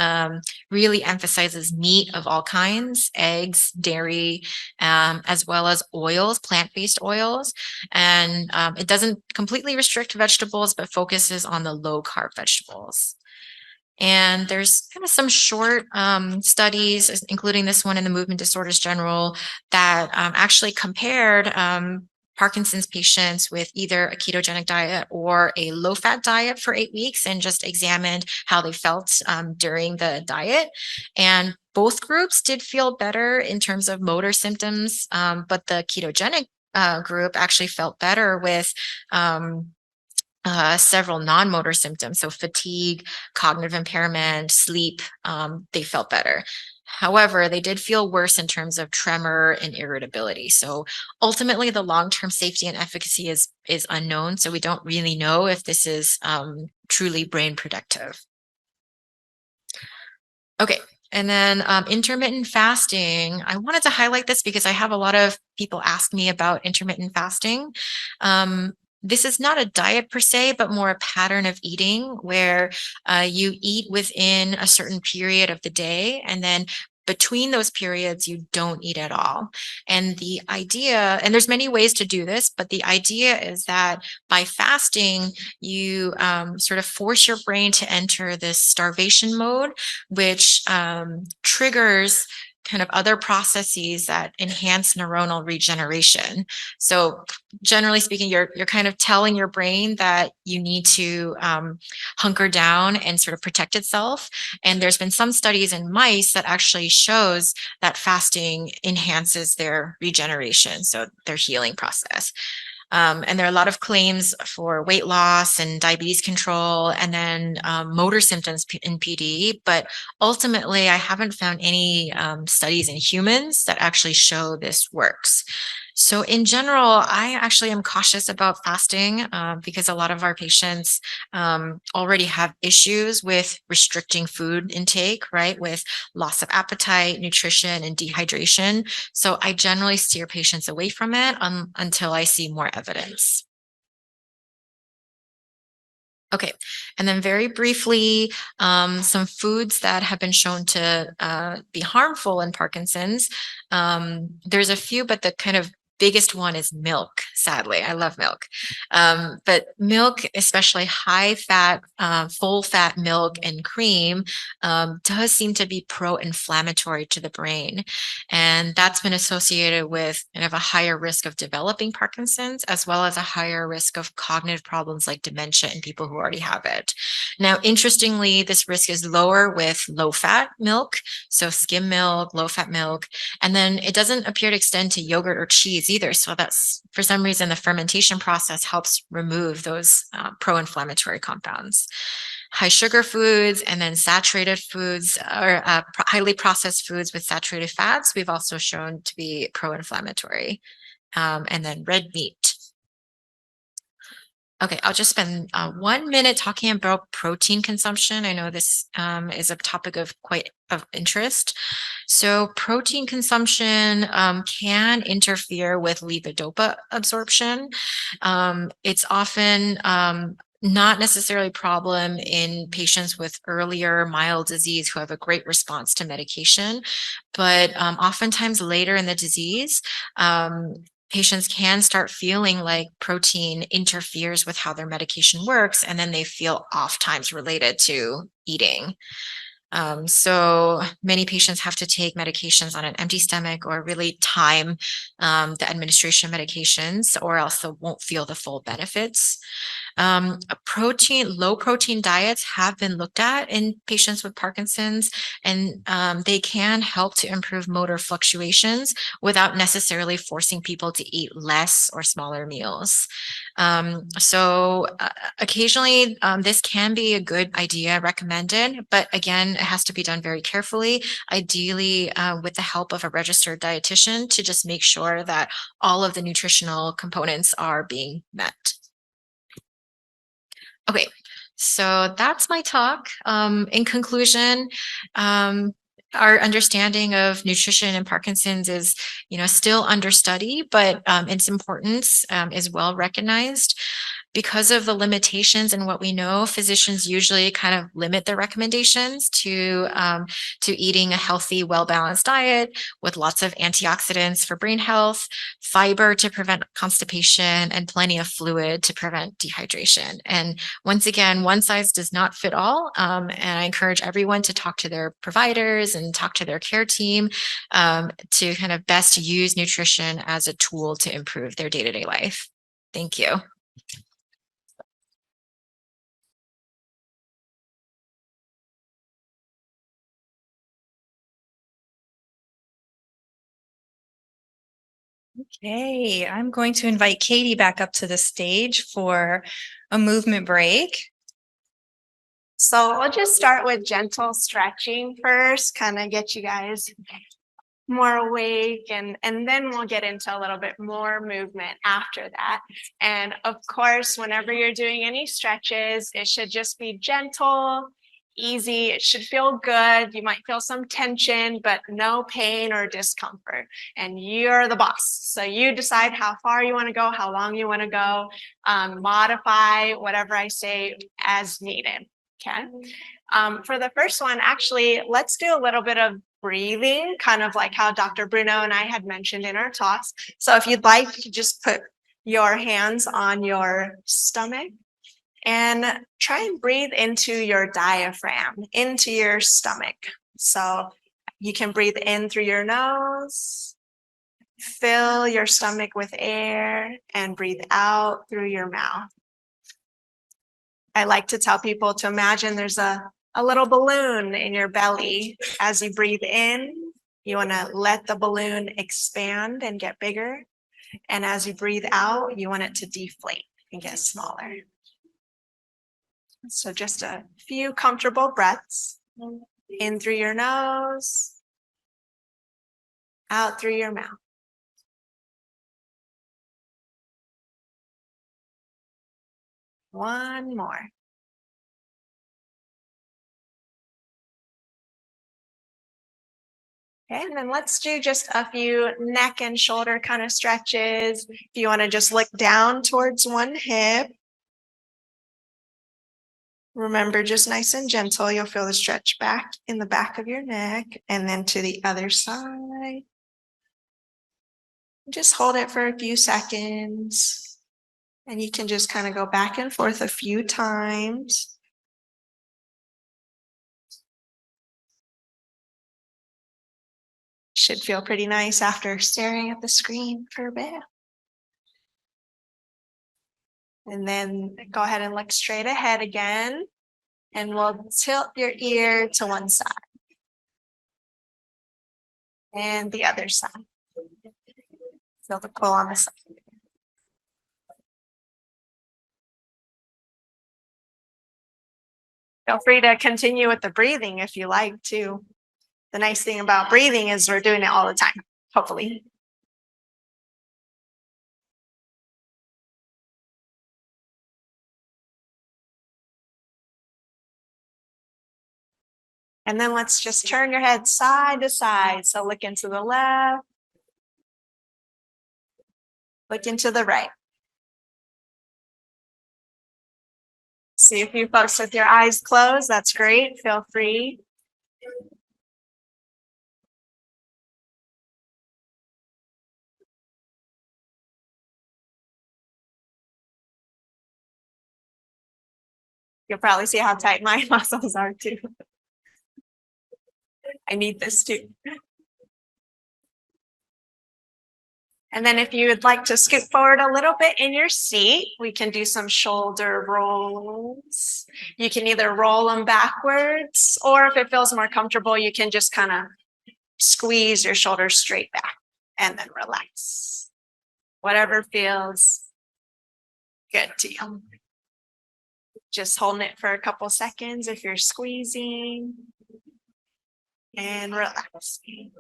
really emphasizes meat of all kinds, eggs, dairy, as well as oils, plant-based oils. And it doesn't completely restrict vegetables, but focuses on the low-carb vegetables. And there's kind of some short studies, including this one in the Movement Disorders Journal, that actually compared Parkinson's patients with either a ketogenic diet or a low-fat diet for 8 weeks and just examined how they felt during the diet. And both groups did feel better in terms of motor symptoms, but the ketogenic group actually felt better with several non-motor symptoms. So fatigue, cognitive impairment, sleep, they felt better. However, they did feel worse in terms of tremor and irritability. So ultimately, the long-term safety and efficacy is unknown. So we don't really know if this is truly brain protective. Okay. And then intermittent fasting, I wanted to highlight this because I have a lot of people ask me about intermittent fasting. This is not a diet per se, but more a pattern of eating where you eat within a certain period of the day, and then between those periods, you don't eat at all. And the idea, and there's many ways to do this, but the idea is that by fasting, you sort of force your brain to enter this starvation mode, which triggers kind of other processes that enhance neuronal regeneration. So generally speaking, you're kind of telling your brain that you need to hunker down and sort of protect itself. And there's been some studies in mice that actually shows that fasting enhances their regeneration, so their healing process. And there are a lot of claims for weight loss and diabetes control, and then motor symptoms in PD. But ultimately, I haven't found any studies in humans that actually show this works. So in general, I actually am cautious about fasting because a lot of our patients already have issues with restricting food intake, right? With loss of appetite, nutrition, and dehydration. So I generally steer patients away from it until I see more evidence. Okay, and then very briefly, some foods that have been shown to be harmful in Parkinson's. There's a few, but the kind of biggest one is milk. Sadly, I love milk. But milk, especially high fat, full fat milk and cream, does seem to be pro-inflammatory to the brain. And that's been associated with kind of a higher risk of developing Parkinson's, as well as a higher risk of cognitive problems like dementia in people who already have it. Now, interestingly, this risk is lower with low fat milk. So skim milk, low fat milk, and then it doesn't appear to extend to yogurt or cheese either. So that's, for some reason, the fermentation process helps remove those pro-inflammatory compounds. High sugar foods and then saturated foods or highly processed foods with saturated fats, we've also shown to be pro-inflammatory. And then red meat. Okay, I'll just spend 1 minute talking about protein consumption. I know this is a topic of quite of interest. So protein consumption can interfere with levodopa absorption. It's often not necessarily a problem in patients with earlier mild disease who have a great response to medication, but oftentimes later in the disease, patients can start feeling like protein interferes with how their medication works, and then they feel off times related to eating. So many patients have to take medications on an empty stomach or really time the administration of medications, or else they won't feel the full benefits. Low protein diets have been looked at in patients with Parkinson's, and they can help to improve motor fluctuations without necessarily forcing people to eat less or smaller meals. Occasionally this can be a good idea recommended, but again, it has to be done very carefully, ideally with the help of a registered dietitian to just make sure that all of the nutritional components are being met. Okay, so that's my talk. In conclusion, our understanding of nutrition and Parkinson's is, still under study, but its importance is well recognized. Because of the limitations in what we know, physicians usually kind of limit their recommendations to eating a healthy, well-balanced diet with lots of antioxidants for brain health, fiber to prevent constipation, and plenty of fluid to prevent dehydration. And once again, one size does not fit all. And I encourage everyone to talk to their providers and talk to their care team to kind of best use nutrition as a tool to improve their day-to-day life. Thank you. Okay, I'm going to invite Katie back up to the stage for a movement break. So we'll just start with gentle stretching first, kind of get you guys more awake, and then we'll get into a little bit more movement after that. And of course, whenever you're doing any stretches, it should just be gentle, easy. It should feel good. You might feel some tension, but no pain or discomfort. And you're the boss. So you decide how far you want to go, how long you want to go, modify whatever I say as needed. Okay. For the first one, actually, let's do a little bit of breathing, kind of like how Dr. Bruno and I had mentioned in our talks. So if you'd like, you just put your hands on your stomach and try and breathe into your diaphragm, into your stomach. So you can breathe in through your nose, fill your stomach with air, and breathe out through your mouth. I like to tell people to imagine there's a little balloon in your belly. As you breathe in, you want to let the balloon expand and get bigger. And as you breathe out, you want it to deflate and get smaller. So just a few comfortable breaths. In through your nose, out through your mouth. One more. Okay, and then let's do just a few neck and shoulder kind of stretches. If you want to just look down towards one hip. Remember, just nice and gentle, you'll feel the stretch back in the back of your neck, and then to the other side. Just hold it for a few seconds, and you can just kind of go back and forth a few times. Should feel pretty nice after staring at the screen for a bit. And then go ahead and look straight ahead again. And we'll tilt your ear to one side. And the other side. Feel the pull on the side. Feel free to continue with the breathing if you like to. The nice thing about breathing is we're doing it all the time, hopefully. And then let's just turn your head side to side. So look into the left. Look into the right. See a few folks with your eyes closed. That's great. Feel free. You'll probably see how tight my muscles are too. I need this too. And then if you would like to scoot forward a little bit in your seat, we can do some shoulder rolls. You can either roll them backwards, or if it feels more comfortable, you can just kind of squeeze your shoulders straight back and then relax. Whatever feels good to you. Just holding it for a couple seconds if you're squeezing, and relaxing.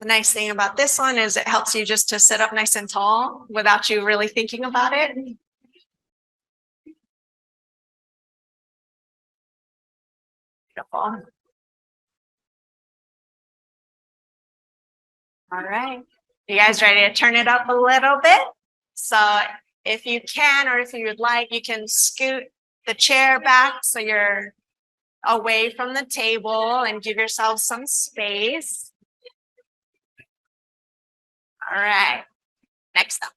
The nice thing about this one is it helps you just to sit up nice and tall without you really thinking about it. Beautiful. All right. You guys ready to turn it up a little bit? So if you can, or if you would like, you can scoot the chair back so you're away from the table and give yourself some space. All right, next up.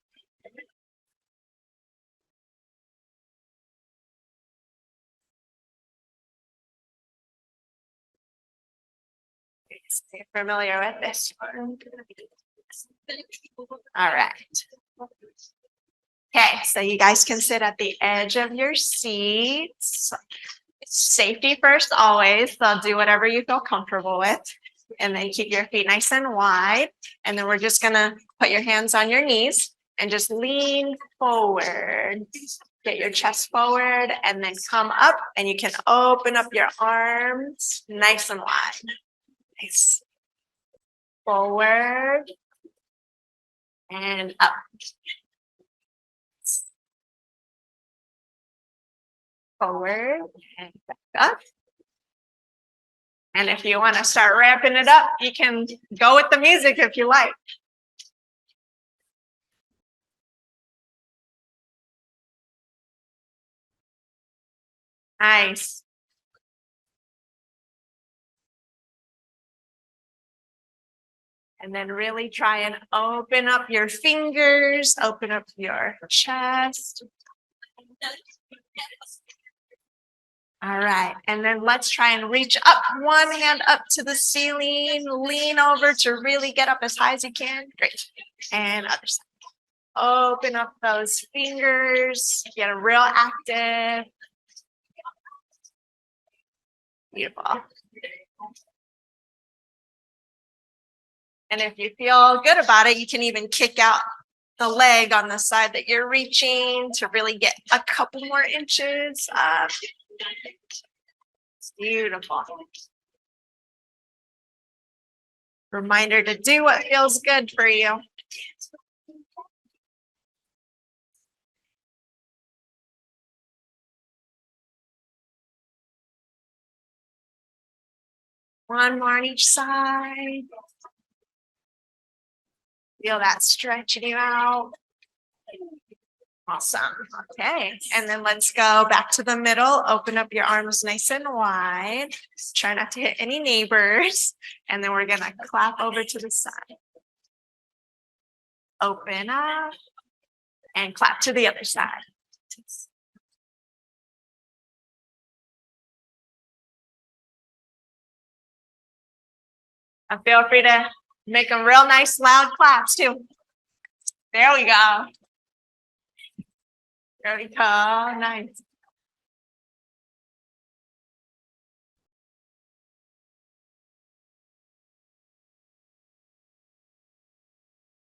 Stay familiar with this one. All right. Okay, so you guys can sit at the edge of your seats. Safety first always, so do whatever you feel comfortable with. And then keep your feet nice and wide. And then we're just gonna put your hands on your knees and just lean forward. Get your chest forward and then come up, and you can open up your arms nice and wide. Nice. Forward and up. Forward and back up. And if you want to start ramping it up, you can go with the music if you like. Nice. And then really try and open up your fingers, open up your chest. All right, and then let's try and reach up, one hand up to the ceiling, lean over to really get up as high as you can. Great. And other side. Open up those fingers, get real active. Beautiful. And if you feel good about it, you can even kick out the leg on the side that you're reaching to really get a couple more inches up. It's beautiful. Reminder to do what feels good for you. One more on each side. Feel that stretching you out. Awesome. Okay. And then let's go back to the middle. Open up your arms nice and wide. Try not to hit any neighbors. And then we're going to clap over to the side. Open up and clap to the other side. And feel free to make them real nice, loud claps too. There we go. There we go. Nice.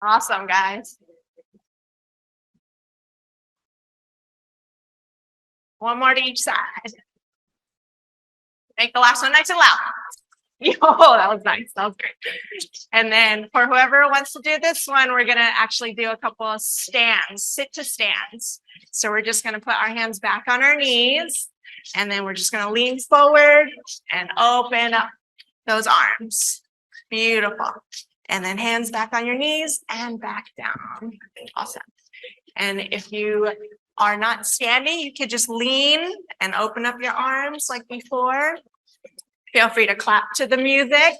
Awesome, guys. One more to each side. Make the last one nice and loud. Oh, that was nice. That was great. And then for whoever wants to do this one, we're going to actually do a couple of stands, sit to stands. So we're just going to put our hands back on our knees, and then we're just going to lean forward and open up those arms. Beautiful. And then hands back on your knees and back down. Awesome. And if you are not standing, you could just lean and open up your arms like before. Feel free to clap to the music.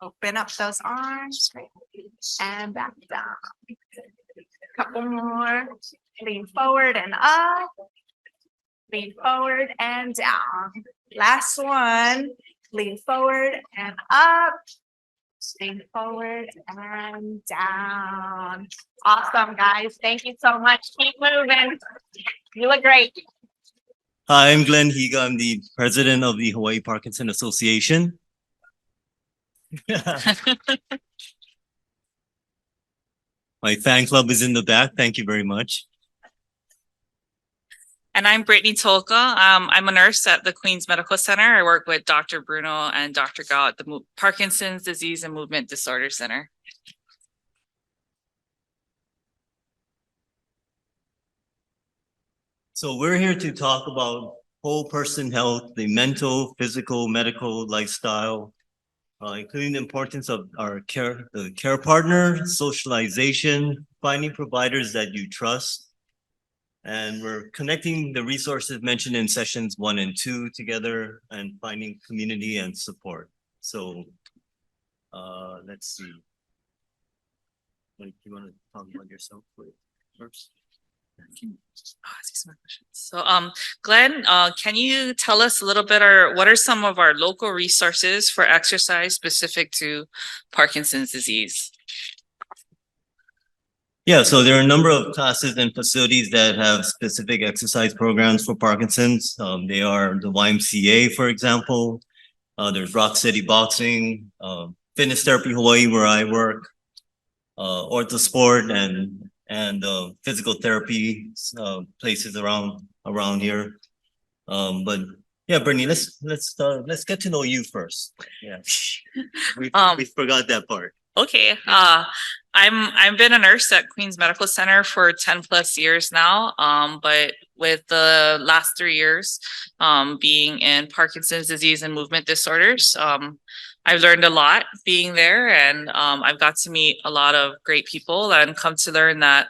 Open up those arms and back down. Couple more. Lean forward and up. Lean forward and down. Last one. Lean forward and up. Stay forward and down. Awesome, guys. Thank you so much. Keep moving. You look great. Hi, I'm Glen Higa. I'm the president of the Hawaii Parkinson Association. My fan club is in the back. Thank you very much. And I'm Brittney Taoka. I'm a nurse at the Queens Medical Center. I work with Dr. Bruno and Dr. Gao at the Parkinson's Disease and Movement Disorder Center. So we're here to talk about whole person health, the mental, physical, medical, lifestyle, including the importance of the care partner, socialization, finding providers that you trust. And we're connecting the resources mentioned in sessions 1 and 2 together and finding community and support. So let's see. Like, you want to talk about yourself first? So, Glenn, can you tell us a little bit, or what are some of our local resources for exercise specific to Parkinson's disease? Yeah, so there are a number of classes and facilities that have specific exercise programs for Parkinson's. They are the YMCA, for example. There's Rock City Boxing, Fitness Therapy Hawaii, where I work, Orthosport and physical therapy places around here. But yeah, Brittney, let's get to know you first. Yeah, we forgot that part. Okay. I've been a nurse at Queens Medical Center for 10 plus years now. But with the last 3 years being in Parkinson's disease and movement disorders, I've learned a lot being there, and I've got to meet a lot of great people and come to learn that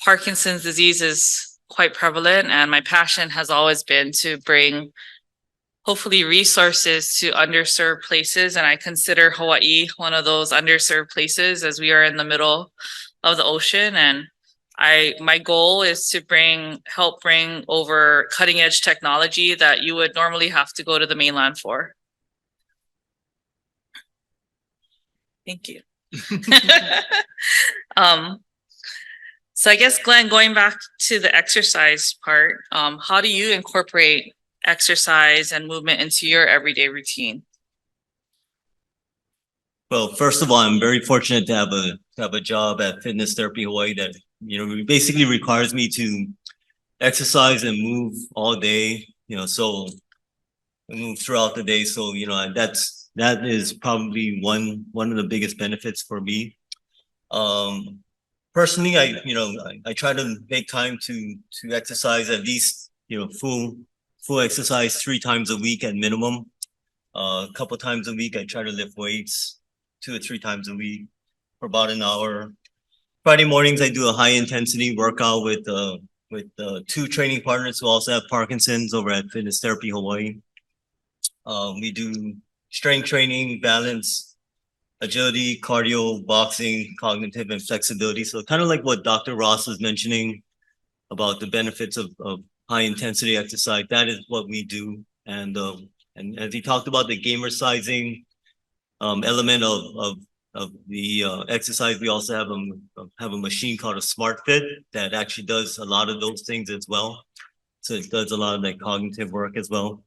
Parkinson's disease is quite prevalent. And my passion has always been to bring hopefully resources to underserved places. And I consider Hawaii one of those underserved places, as we are in the middle of the ocean. And my goal is to help bring over cutting edge technology that you would normally have to go to the mainland for. Thank you. So I guess, Glenn, going back to the exercise part, how do you incorporate exercise and movement into your everyday routine? Well, first of all, I'm very fortunate to have a job at Fitness Therapy Hawaii that, basically requires me to exercise and move all day, so I move throughout the day. So, that is probably one of the biggest benefits for me. Personally, I try to make time to exercise at least, full exercise 3 times a week at minimum. A couple times a week, I try to lift weights 2 or 3 times a week for about an hour. Friday mornings, I do a high intensity workout with 2 training partners who also have Parkinson's over at Fitness Therapy Hawaii. We do strength training, balance, agility, cardio, boxing, cognitive, and flexibility. So kind of like what Dr. Ross was mentioning about the benefits of high intensity exercise, that is what we do. And as he talked about the gamer sizing element of the exercise, we also have a machine called a Smart Fit that actually does a lot of those things as well. So it does a lot of like cognitive work as well.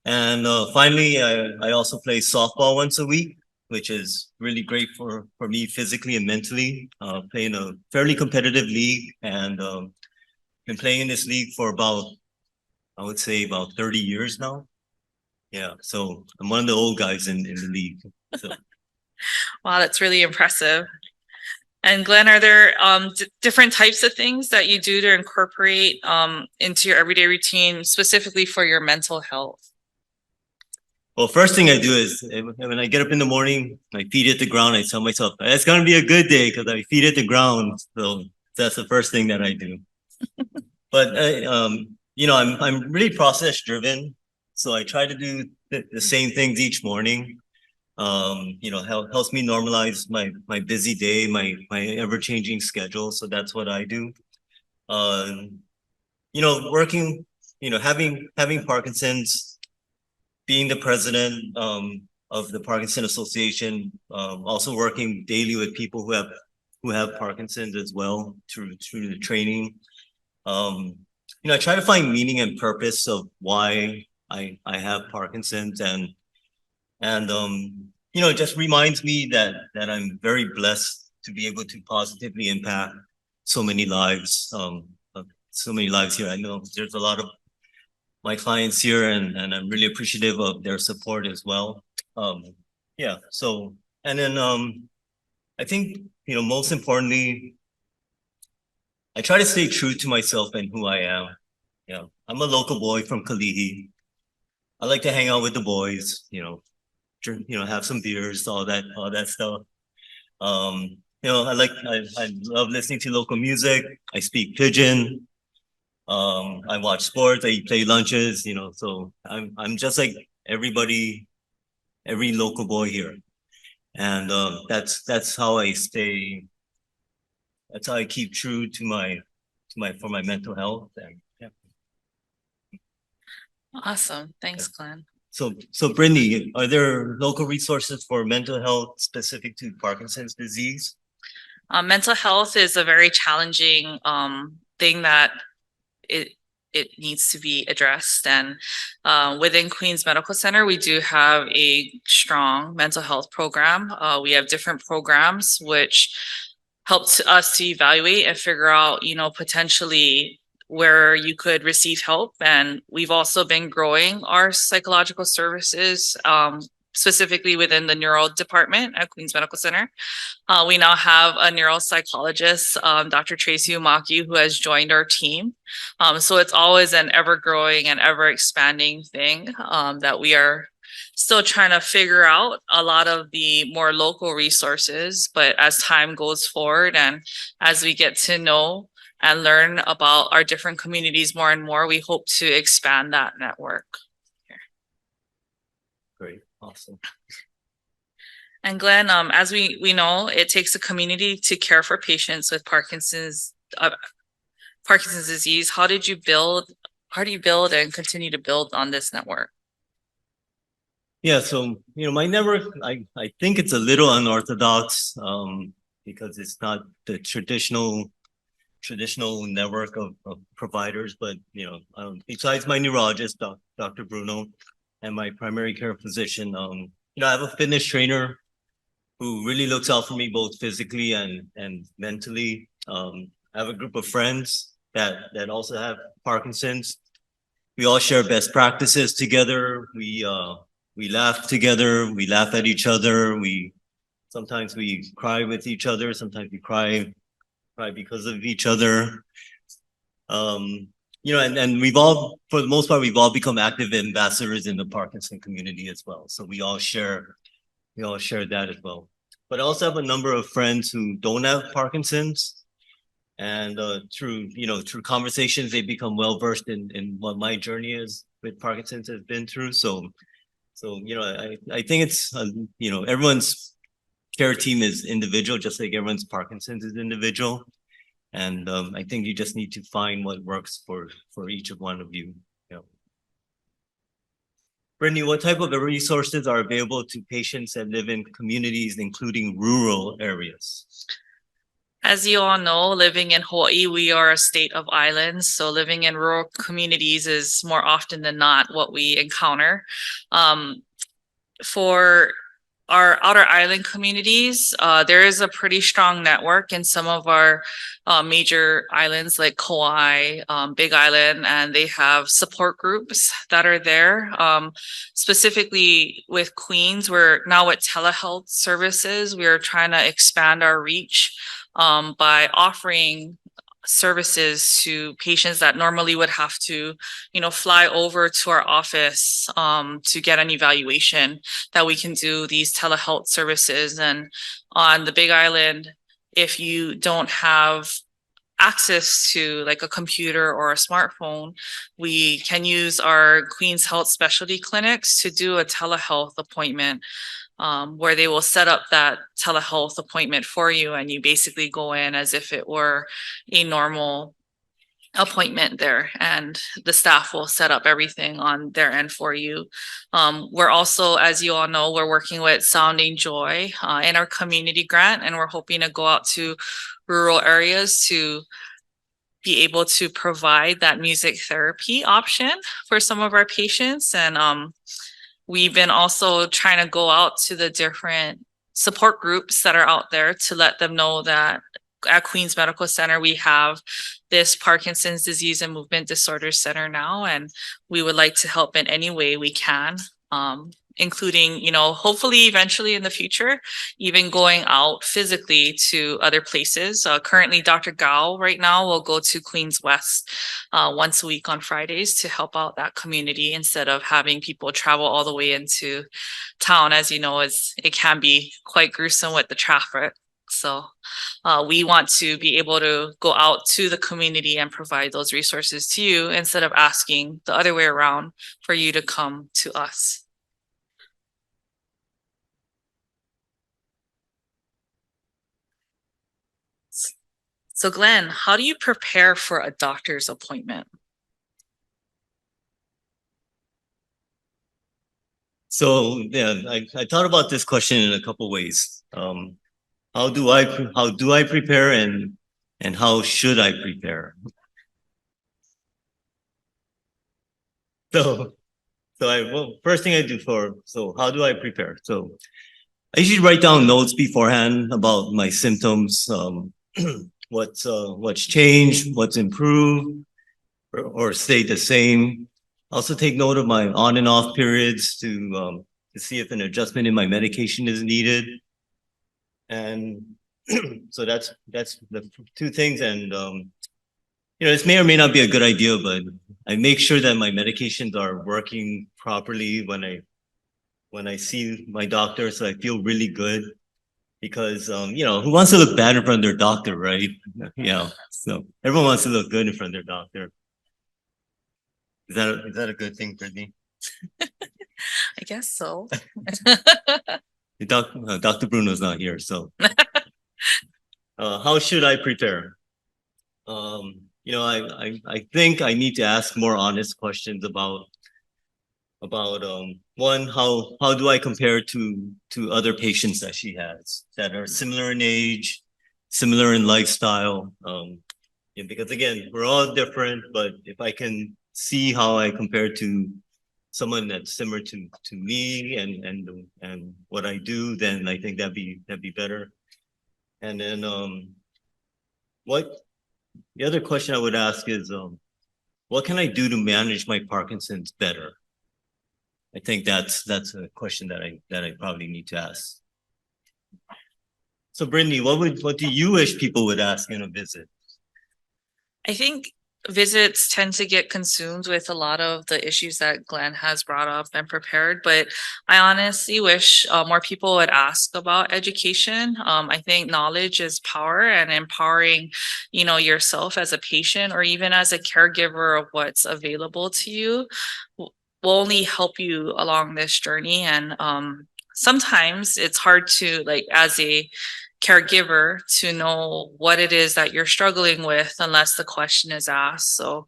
And finally, I also play softball once a week, which is really great for me physically and mentally. Playing a fairly competitive league, and been playing in this league for I would say about 30 years now. Yeah, so I'm one of the old guys in the league. So. Wow, that's really impressive. And Glenn, are there different types of things that you do to incorporate into your everyday routine, specifically for your mental health? Well, first thing I do is when I get up in the morning, my feet hit the ground, I tell myself, it's going to be a good day because my feet hit the ground. So that's the first thing that I do. But, I'm really process driven. So I try to do the same things each morning. Helps me normalize my busy day, my ever-changing schedule. So that's what I do. Working, having Parkinson's, being the president, of the Parkinson Association, also working daily with people who have Parkinson's as well through the training. I try to find meaning and purpose of why I have Parkinson's, and it just reminds me that I'm very blessed to be able to positively impact so many lives, here. I know there's a lot of my clients here, and I'm really appreciative of their support as well. Yeah. So, and then I think most importantly, I try to stay true to myself and who I am. Yeah, I'm a local boy from Kalihi. I like to hang out with the boys, drink, have some beers, all that stuff. I love listening to local music. I speak pidgin. I watch sports. I play lunches. So I'm just like everybody, every local boy here, and that's how I stay. That's how I keep true to my for my mental health. And yeah. Awesome. Thanks, Glenn. So Brittney, are there local resources for mental health specific to Parkinson's disease? Mental health is a very challenging thing that it needs to be addressed. And within Queens Medical Center, we do have a strong mental health program. We have different programs which help us to evaluate and figure out, potentially where you could receive help. And we've also been growing our psychological services, specifically within the neuro department at Queens Medical Center. We now have a neuropsychologist, Dr. Tracy Umaki, who has joined our team. So it's always an ever growing and ever expanding thing that we are still trying to figure out a lot of the more local resources. But as time goes forward and as we get to know and learn about our different communities more and more, we hope to expand that network. Great. Awesome. And Glenn, as we know, it takes a community to care for patients with Parkinson's disease. How do you build and continue to build on this network? Yeah, so my network, I think it's a little unorthodox because it's not the traditional network of providers, but besides my neurologist, Dr. Bruno, and my primary care physician, I have a fitness trainer who really looks out for me both physically and mentally. I have a group of friends that also have Parkinson's. We all share best practices together. We laugh together. We laugh at each other. Sometimes we cry with each other. Sometimes we cry because of each other. And we've all, for the most part, we've all become active ambassadors in the Parkinson community as well. So we all share that as well. But I also have a number of friends who don't have Parkinson's, and through conversations, they become well versed in what my journey is with Parkinson's has been through. So I think it's everyone's care team is individual, just like everyone's Parkinson's is individual. And I think you just need to find what works for each of one of you. Brittney, what type of resources are available to patients that live in communities, including rural areas? As you all know, living in Hawaii, we are a state of islands. So living in rural communities is more often than not what we encounter. For our outer island communities, there is a pretty strong network in some of our major islands like Kauai, Big Island, and they have support groups that are there. Specifically with Queens, we're now with telehealth services. We are trying to expand our reach by offering services to patients that normally would have to, fly over to our office to get an evaluation, that we can do these telehealth services. And on the Big Island, if you don't have access to like a computer or a smartphone, we can use our Queens Health specialty clinics to do a telehealth appointment, where they will set up that telehealth appointment for you, and you basically go in as if it were a normal appointment there, and the staff will set up everything on their end for you. We're also, as you all know, we're working with Sounding Joy in our community grant, and we're hoping to go out to rural areas to be able to provide that music therapy option for some of our patients. And we've been also trying to go out to the different support groups that are out there to let them know that at Queens Medical Center, we have this Parkinson's Disease and Movement Disorders Center now, and we would like to help in any way we can, including, you know, hopefully eventually in the future, even going out physically to other places. Currently, Dr. Gao right now will go to Queens West once a week on Fridays to help out that community instead of having people travel all the way into town. As you know, it can be quite gruesome with the traffic. So we want to be able to go out to the community and provide those resources to you instead of asking the other way around for you to come to us. So Glenn, how do you prepare for a doctor's appointment? So yeah, I thought about this question in a couple ways. How do I prepare and how should I prepare? So first thing I do how do I prepare? So I usually write down notes beforehand about my symptoms, what's changed, what's improved, or stayed the same. Also take note of my on and off periods to see if an adjustment in my medication is needed. And so that's the two things. And you know, this may or may not be a good idea, but I make sure that my medications are working properly when I see my doctor, so I feel really good. Because you know, who wants to look bad in front of their doctor, right? You know, so everyone wants to look good in front of their doctor. Is that a good thing, Brittney? I guess so. Dr. Bruno's not here, so how should I prepare? You know, I think I need to ask more honest questions about one, how do I compare to other patients that she has that are similar in age, similar in lifestyle? Yeah, because again, we're all different, but if I can see how I compare to someone that's similar to me and what I do, then I think that'd be better. And then the other question I would ask is what can I do to manage my Parkinson's better? I think that's a question that I probably need to ask. So Brittney, what do you wish people would ask in a visit? I think visits tend to get consumed with a lot of the issues that Glenn has brought up and prepared, but I honestly wish more people would ask about education. I think knowledge is power, and empowering, you know, yourself as a patient or even as a caregiver of what's available to you will only help you along this journey. And sometimes it's hard to, like, as a caregiver, to know what it is that you're struggling with unless the question is asked. So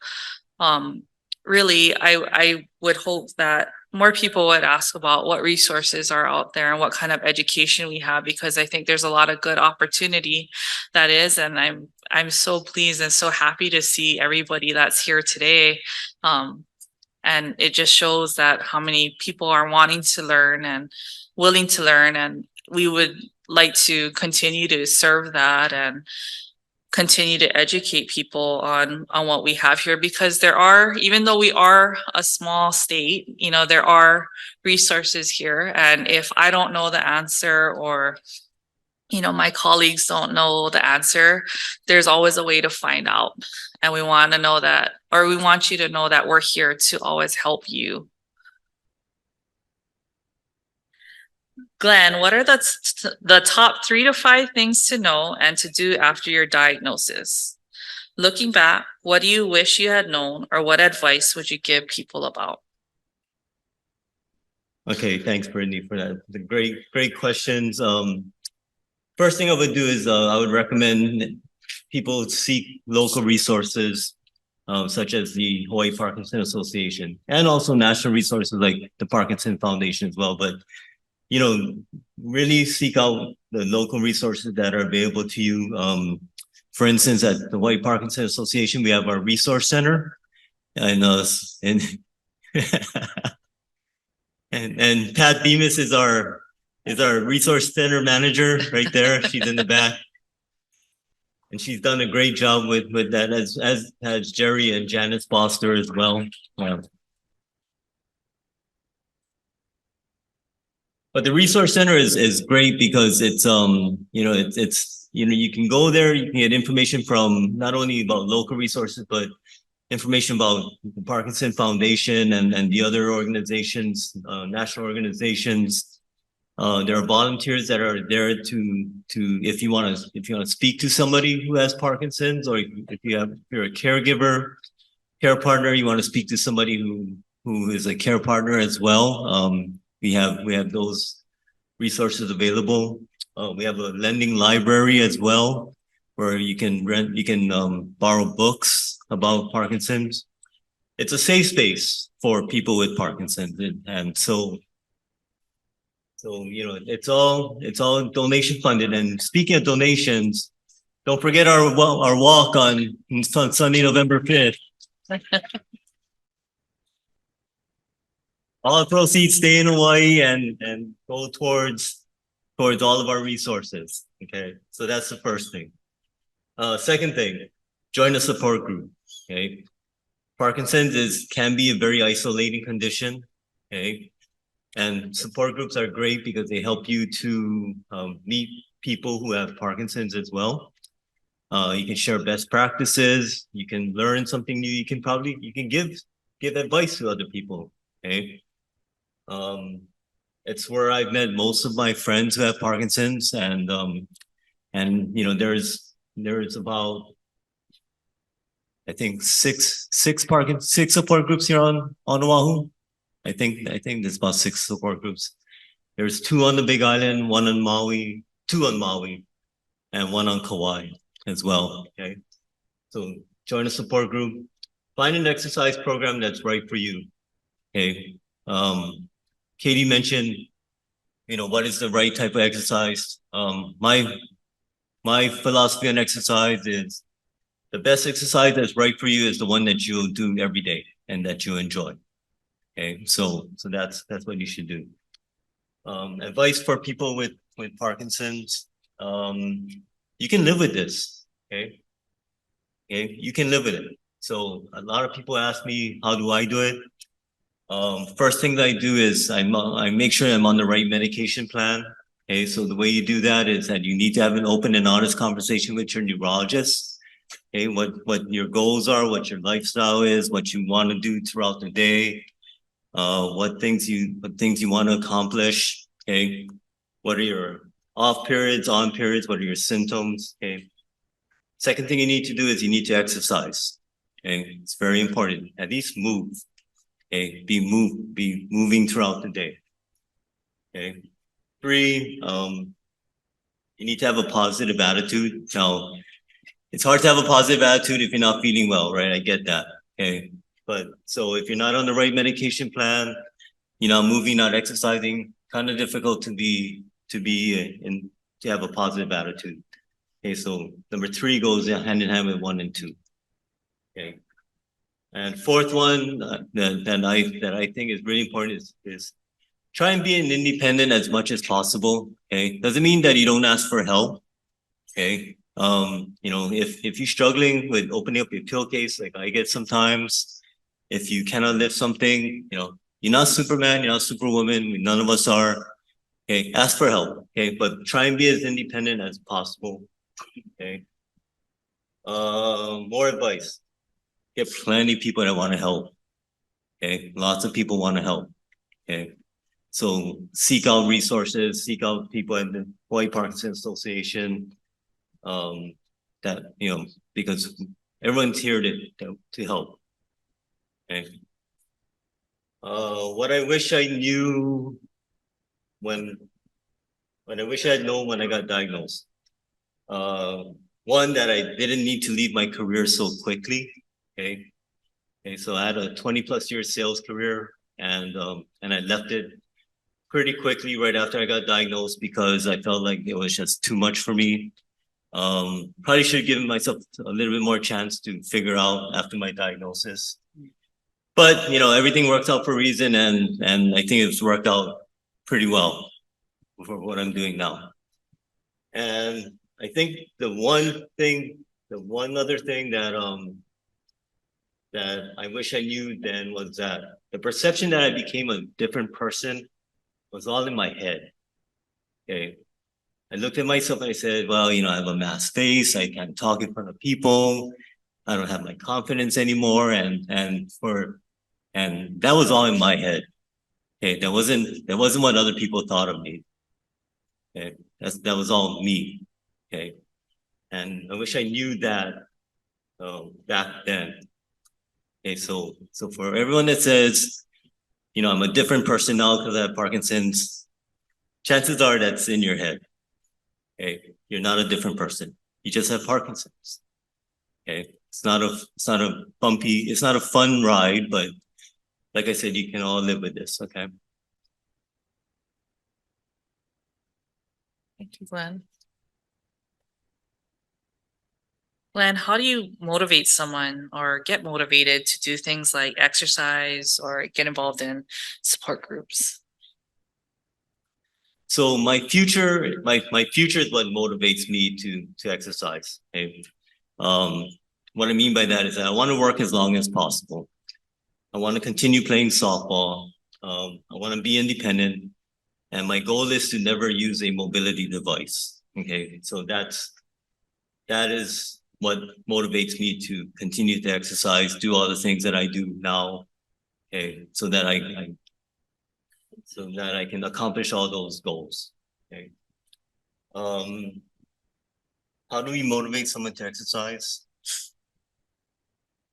really, I would hope that more people would ask about what resources are out there and what kind of education we have, because I think there's a lot of good opportunity that is. And I'm so pleased and so happy to see everybody that's here today. And it just shows that how many people are wanting to learn and willing to learn. And we would like to continue to serve that and continue to educate people on what we have here, because there are, even though we are a small state, you know, there are resources here. And if I don't know the answer, or, you know, my colleagues don't know the answer, there's always a way to find out. And we want to know that, or we want you to know that we're here to always help you. Glenn, what are the top 3 to 5 things to know and to do after your diagnosis? Looking back, what do you wish you had known, or what advice would you give people about? Okay, thanks, Brittney, for that. The great questions. First thing I would do is I would recommend people seek local resources. such as the Hawaii Parkinson Association, and also national resources like the Parkinson Foundation as well. But, you know, really seek out the local resources that are available to you. For instance, at the Hawaii Parkinson Association, we have our resource center, and and Pat Bemis is our resource center manager right there. She's in the back. And she's done a great job with that, as has Jerry and Janice Foster as well. Yeah. But the resource center is great because it's you know it's you know, you can go there, you can get information from not only about local resources, but information about the Parkinson Foundation and the other organizations, national organizations. There are volunteers that are there to if you want to speak to somebody who has Parkinson's, or if you're a caregiver, care partner, you want to speak to somebody who is a care partner as well. We have those resources available. We have a lending library as well, where you can borrow books about Parkinson's. It's a safe space for people with Parkinson's, and so you know, it's all donation funded. And speaking of donations, don't forget our walk on Sunday, November 5th. All proceeds stay in Hawaii and go towards all of our resources. Okay, so that's the first thing. Second thing, join a support group. Okay, Parkinson's can be a very isolating condition. Okay. And support groups are great because they help you to meet people who have Parkinson's as well. You can share best practices. You can learn something new. You can give advice to other people. Okay. It's where I've met most of my friends who have Parkinson's, and you know, there's about, I think six support groups here on Oahu. I think there's about 6 support groups. There's 2 on the Big Island, 1 on Maui, 2 on Maui, and 1 on Kauai as well. Okay, so join a support group. Find an exercise program that's right for you. Okay, Katie mentioned, you know, what is the right type of exercise. My philosophy on exercise is the best exercise that's right for you is the one that you'll do every day and that you enjoy. Okay, so that's what you should do. Advice for people with Parkinson's. You can live with this. Okay, you can live with it. So a lot of people ask me, how do I do it? First thing that I do is I make sure I'm on the right medication plan. Okay, so the way you do that is that you need to have an open and honest conversation with your neurologist. Okay, what your goals are, what your lifestyle is, what you want to do throughout the day. What things you want to accomplish. Okay, what are your off periods, on periods? What are your symptoms? Okay. Second thing you need to do is you need to exercise. Okay, it's very important. At least move. Okay, be moving throughout the day. Okay. 3, you need to have a positive attitude. Now, it's hard to have a positive attitude if you're not feeling well, right? I get that. Okay. But so if you're not on the right medication plan, you're not moving, not exercising, kind of difficult to have a positive attitude. Okay, so number 3 goes hand in hand with 1 and 2. Okay, and fourth one that I think is really important is try and be an independent as much as possible. Okay, doesn't mean that you don't ask for help. Okay, you know, if you're struggling with opening up your pill case, like I get sometimes. If you cannot lift something, you know, you're not Superman, you're not Superwoman, none of us are. Okay, ask for help. Okay, but try and be as independent as possible. Okay. More advice. Get plenty of people that want to help. Okay, lots of people want to help. Okay, so seek out resources, seek out people at the Hawaii Parkinson Association. That, you know, because everyone's here to help. Okay. What I wish I knew when I wish I had known when I got diagnosed. One, that I didn't need to leave my career so quickly. Okay. Okay, so I had a 20+ year sales career and I left it pretty quickly right after I got diagnosed because I felt like it was just too much for me. Probably should have given myself a little bit more chance to figure out after my diagnosis. But you know, everything works out for a reason, and I think it's worked out pretty well for what I'm doing now. And I think the one other thing that I wish I knew then was that the perception that I became a different person was all in my head. Okay. I looked at myself and I said, well, you know, I have a masked face. I can't talk in front of people. I don't have my confidence anymore. And that was all in my head. Okay. That wasn't what other people thought of me. Okay. That was all me. Okay. And I wish I knew that, back then. Okay. So for everyone that says, you know, I'm a different person now because I have Parkinson's, chances are that's in your head. Okay, you're not a different person. You just have Parkinson's. Okay, it's not a fun ride, but like I said, you can all live with this. Okay. Thank you, Glenn. Glenn, how do you motivate someone or get motivated to do things like exercise or get involved in support groups? So my future is what motivates me to exercise. Okay. What I mean by that is that I want to work as long as possible. I want to continue playing softball. I want to be independent, and my goal is to never use a mobility device. Okay, so that is what motivates me to continue to exercise, do all the things that I do now. Okay, so that I can accomplish all those goals. Okay. How do we motivate someone to exercise?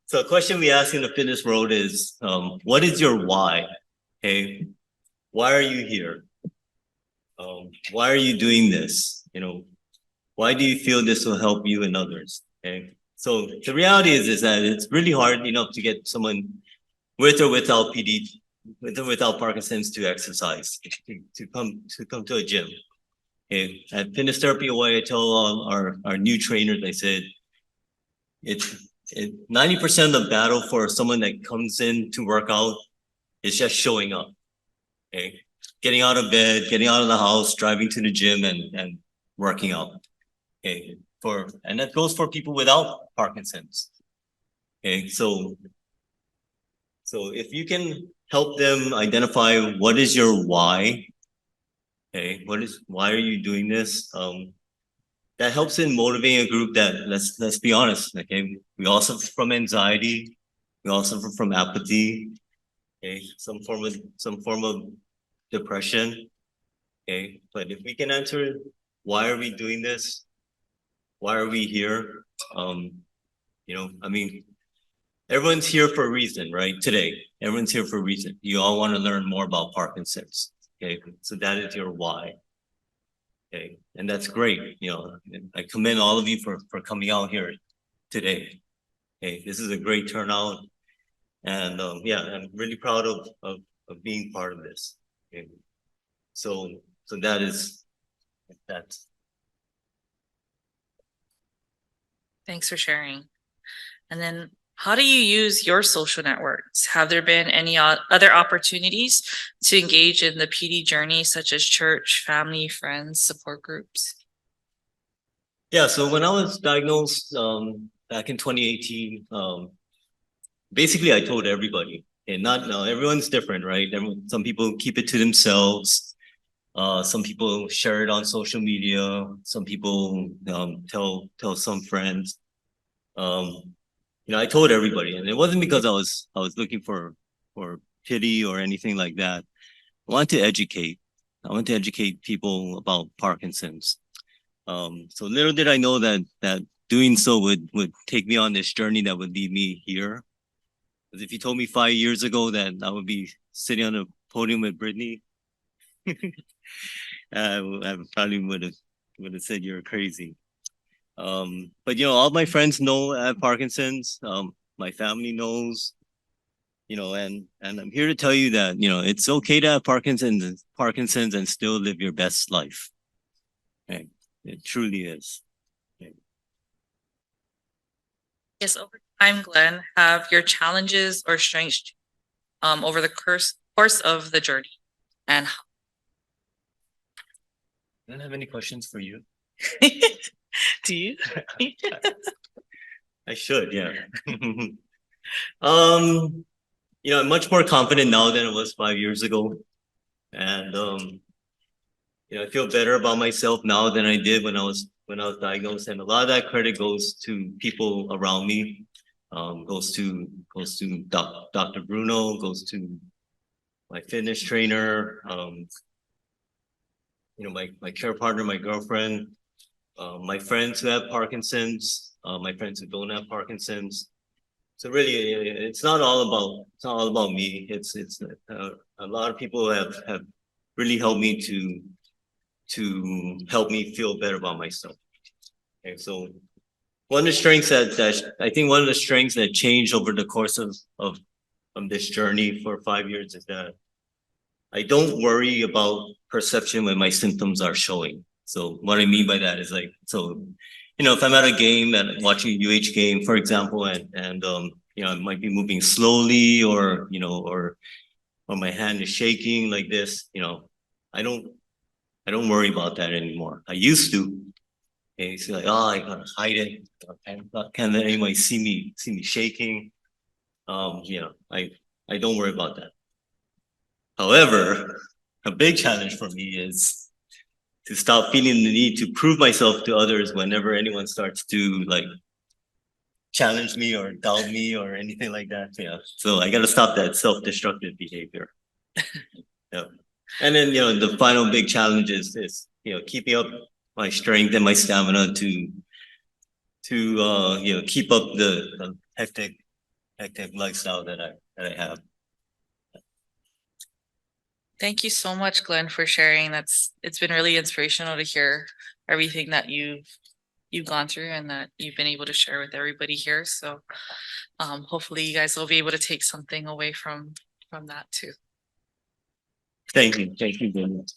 So a question we ask in the fitness world is, what is your why? Okay. Why are you here? Why are you doing this? You know, why do you feel this will help you and others? Okay. So the reality is that it's really hard enough to get someone with or without PD, with or without Parkinson's to exercise, to come to a gym. Okay. At Fitness Therapy Hawaii, I tell our new trainers, I said, 90% of the battle for someone that comes in to work out is just showing up. Okay. Getting out of bed, getting out of the house, driving to the gym and working out. Okay. And that goes for people without Parkinson's. Okay. So if you can help them identify what is your why, okay, why are you doing this? That helps in motivating a group that, let's be honest, okay, we all suffer from anxiety, we all suffer from apathy, okay, some form of depression, okay. But if we can answer, why are we doing this? Why are we here? You know, I mean, everyone's here for a reason, right? Today, everyone's here for a reason. You all want to learn more about Parkinson's, okay? So that is your why. Okay, and that's great. You know, I commend all of you for coming out here today. Okay, this is a great turnout, and yeah, I'm really proud of being part of this. Okay. So that's. Thanks for sharing. And then how do you use your social networks? Have there been any other opportunities to engage in the PD journey, such as church, family, friends, support groups? Yeah, so when I was diagnosed back in 2018, basically I told everybody, and everyone's different, right? Some people keep it to themselves. Some people share it on social media. Some people tell some friends. You know, I told everybody, and it wasn't because I was looking for pity or anything like that. I wanted to educate. I wanted to educate people about Parkinson's. So little did I know that doing so would take me on this journey that would lead me here. Because if you told me 5 years ago that I would be sitting on a podium with Brittney, I probably would have said you're crazy. But you know, all my friends know I have Parkinson's. My family knows. you know, and I'm here to tell you that, you know, it's okay to have Parkinson's and still live your best life. Okay. It truly is. Yes, over time, Glenn, have your challenges or strengths over the course of the journey and I don't have any questions for you. do you? I should, yeah. You know, I'm much more confident now than I was 5 years ago. And you know, I feel better about myself now than I did when I was diagnosed. And a lot of that credit goes to people around me. Goes to Dr. Bruno, goes to my fitness trainer, you know, my care partner, my girlfriend, my friends who have Parkinson's, my friends who don't have Parkinson's. So really, it's not all about me. It's a lot of people have really helped me to help me feel better about myself. Okay, so one of the strengths that I think one of the strengths that changed over the course of this journey for 5 years is that I don't worry about perception when my symptoms are showing. So what I mean by that is like, so, you know, if I'm at a game and watching a UH game, for example, and you know, I might be moving slowly or, you know, or my hand is shaking like this, you know, I don't worry about that anymore. I used to. And it's like, oh, I gotta hide it. Can't let anybody see me shaking. You know, I don't worry about that. However, a big challenge for me is to stop feeling the need to prove myself to others whenever anyone starts to like challenge me or doubt me or anything like that. Yeah. So I gotta stop that self-destructive behavior. Yeah. And then, you know, the final big challenge is, you know, keeping up my strength and my stamina to you know, keep up the hectic lifestyle that I have. Thank you so much, Glenn, for sharing. It's been really inspirational to hear everything that you've gone through and that you've been able to share with everybody here. So hopefully you guys will be able to take something away from that too. Thank you. Thank you very much.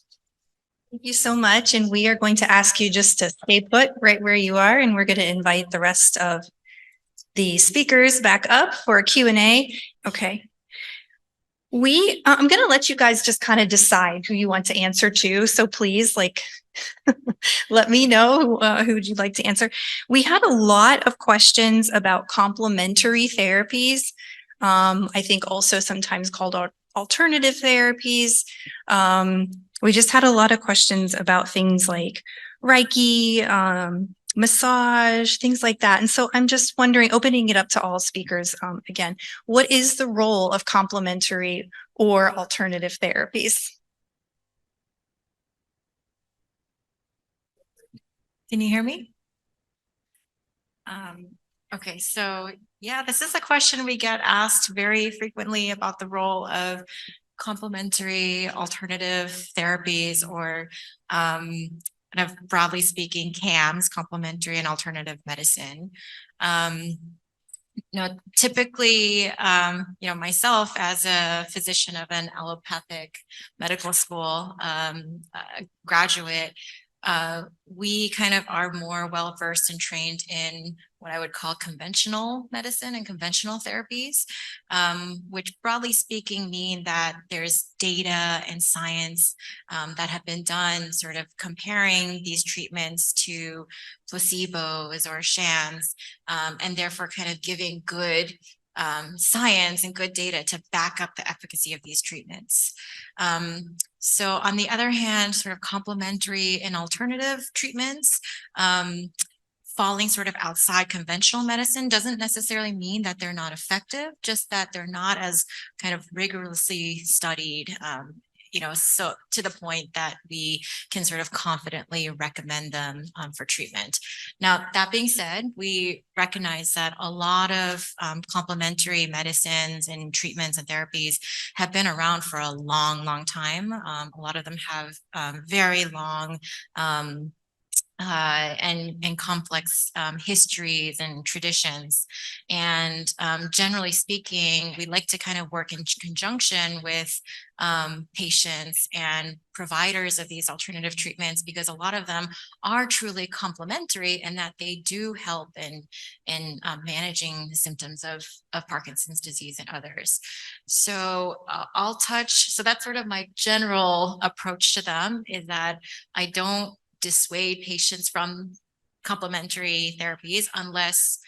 Thank you so much. And we are going to ask you just to stay put right where you are. And we're going to invite the rest of the speakers back up for a Q&A. Okay. I'm going to let you guys just kind of decide who you want to answer to. So please, like, let me know who would you like to answer. We had a lot of questions about complementary therapies. I think also sometimes called alternative therapies. We just had a lot of questions about things like Reiki, massage, things like that. And so I'm just wondering, opening it up to all speakers again, what is the role of complementary or alternative therapies? Can you hear me? Okay, so yeah, this is a question we get asked very frequently about the role of complementary alternative therapies or kind of broadly speaking, CAMs, complementary and alternative medicine. You know, typically, you know, myself as a physician of an allopathic medical school graduate, we kind of are more well versed and trained in what I would call conventional medicine and conventional therapies, which broadly speaking mean that there's data and science that have been done sort of comparing these treatments to placebos or shams, and therefore kind of giving good science and good data to back up the efficacy of these treatments. So on the other hand, sort of complementary and alternative treatments, falling sort of outside conventional medicine doesn't necessarily mean that they're not effective, just that they're not as kind of rigorously studied, you know, so to the point that we can sort of confidently recommend them for treatment. Now, that being said, we recognize that a lot of complementary medicines and treatments and therapies have been around for a long, long time. A lot of them have very long and complex histories and traditions. And generally speaking, we like to kind of work in conjunction with patients and providers of these alternative treatments, because a lot of them are truly complementary and that they do help in managing the symptoms of Parkinson's disease and others. So so that's sort of my general approach to them, is that I don't dissuade patients from complementary therapies unless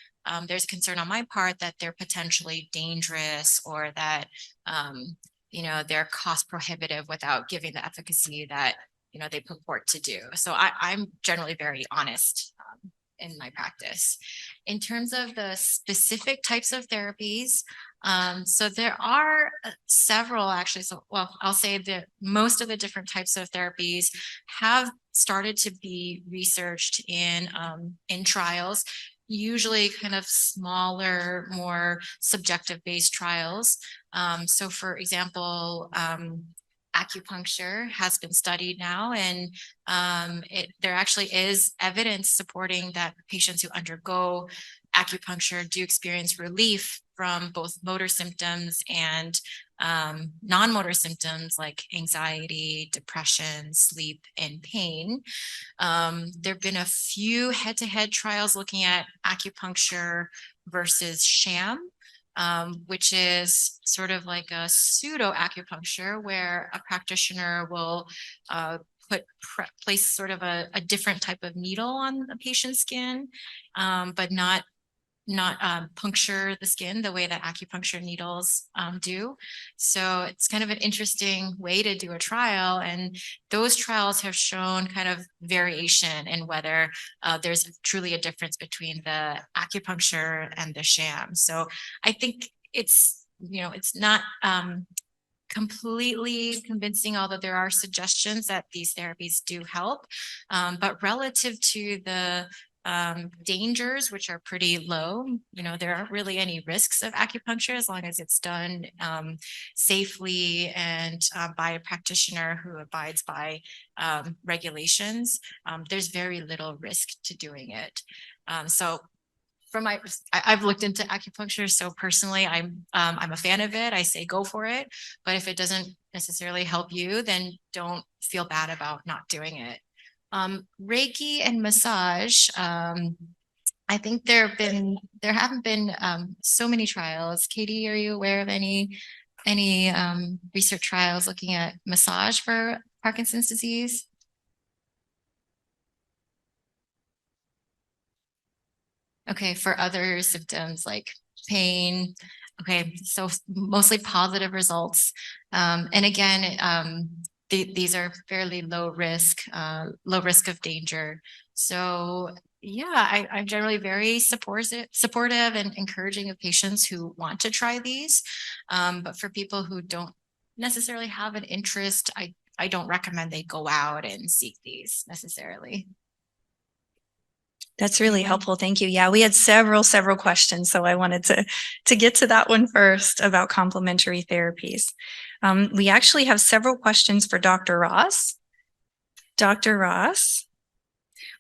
there's concern on my part that they're potentially dangerous, or that they're cost prohibitive without giving the efficacy that they purport to do. So I'm generally very honest in my practice. In terms of the specific types of therapies, so there are several actually. So, well, I'll say that most of the different types of therapies have started to be researched in trials, usually kind of smaller, more subjective based trials. So for example, acupuncture has been studied now, and there actually is evidence supporting that patients who undergo acupuncture do experience relief from both motor symptoms and non-motor symptoms like anxiety, depression, sleep, and pain. There have been a few head-to-head trials looking at acupuncture versus sham, which is sort of like a pseudo acupuncture where a practitioner will place sort of a different type of needle on a patient's skin, but not puncture the skin the way that acupuncture needles do. So it's kind of an interesting way to do a trial. And those trials have shown kind of variation in whether there's truly a difference between the acupuncture and the sham. So I think it's not completely convincing, although there are suggestions that these therapies do help. But relative to the dangers, which are pretty low, there aren't really any risks of acupuncture as long as it's done safely and by a practitioner who abides by regulations. There's very little risk to doing it. So I've looked into acupuncture, so personally, I'm a fan of it. I say go for it, but if it doesn't necessarily help you, then don't feel bad about not doing it. Reiki and massage. I think there haven't been so many trials. Katie, are you aware of any research trials looking at massage for Parkinson's disease? Okay, for other symptoms like pain. Okay, so mostly positive results. And again, these are fairly low risk of danger. So yeah, I'm generally very supportive and encouraging of patients who want to try these. But for people who don't necessarily have an interest, I don't recommend they go out and seek these necessarily. That's really helpful. Thank you. Yeah, we had several questions, so I wanted to get to that one first about complementary therapies. We actually have several questions for Dr. Ross. Dr. Ross,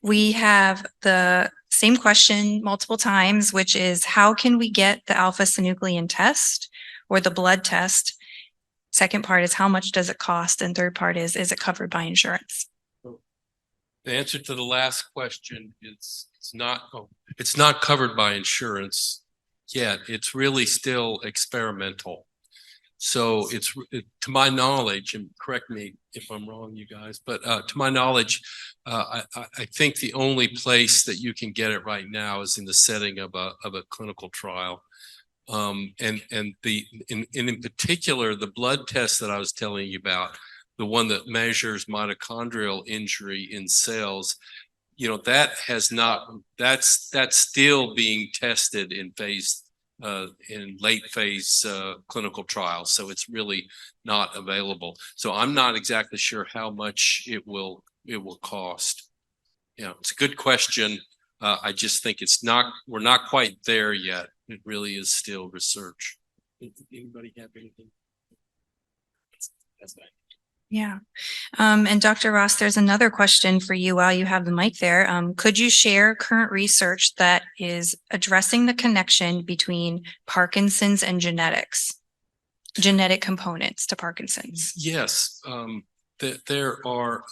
we have the same question multiple times, which is how can we get the alpha-synuclein test or the blood test? Second part is how much does it cost? And third part is it covered by insurance? The answer to the last question is it's not covered by insurance yet. It's really still experimental. So to my knowledge, and correct me if I'm wrong, you guys, but to my knowledge, I think the only place that you can get it right now is in the setting of a clinical trial. And in particular, the blood test that I was telling you about, the one that measures mitochondrial injury in cells, that's still being tested in late phase clinical trials. So it's really not available. So I'm not exactly sure how much it will cost. It's a good question. I just think we're not quite there yet. It really is still research. Anybody have anything? That's fine. Yeah. And Dr. Ross, there's another question for you while you have the mic there. Could you share current research that is addressing the connection between Parkinson's and genetics, genetic components to Parkinson's? Yes, there are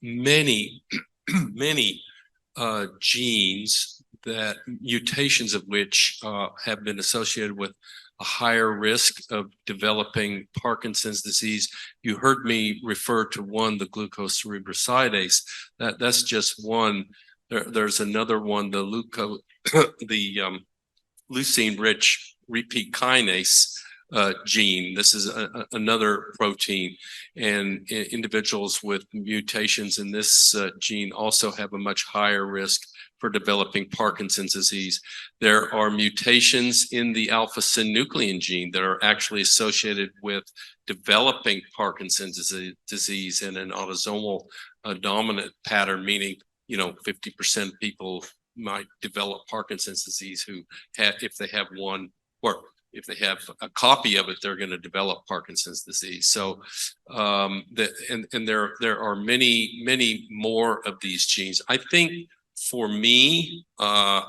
many, many genes that mutations of which have been associated with a higher risk of developing Parkinson's disease. You heard me refer to one, the glucose cerebrosidase. That's just one. There's another one, the leucine-rich repeat kinase gene. This is another protein, and individuals with mutations in this gene also have a much higher risk for developing Parkinson's disease. There are mutations in the alpha-synuclein gene that are actually associated with developing Parkinson's disease in an autosomal dominant pattern, meaning 50% of people might develop Parkinson's disease who have, if they have one, or if they have a copy of it, they're going to develop Parkinson's disease. So, there are many more of these genes. I think for me, I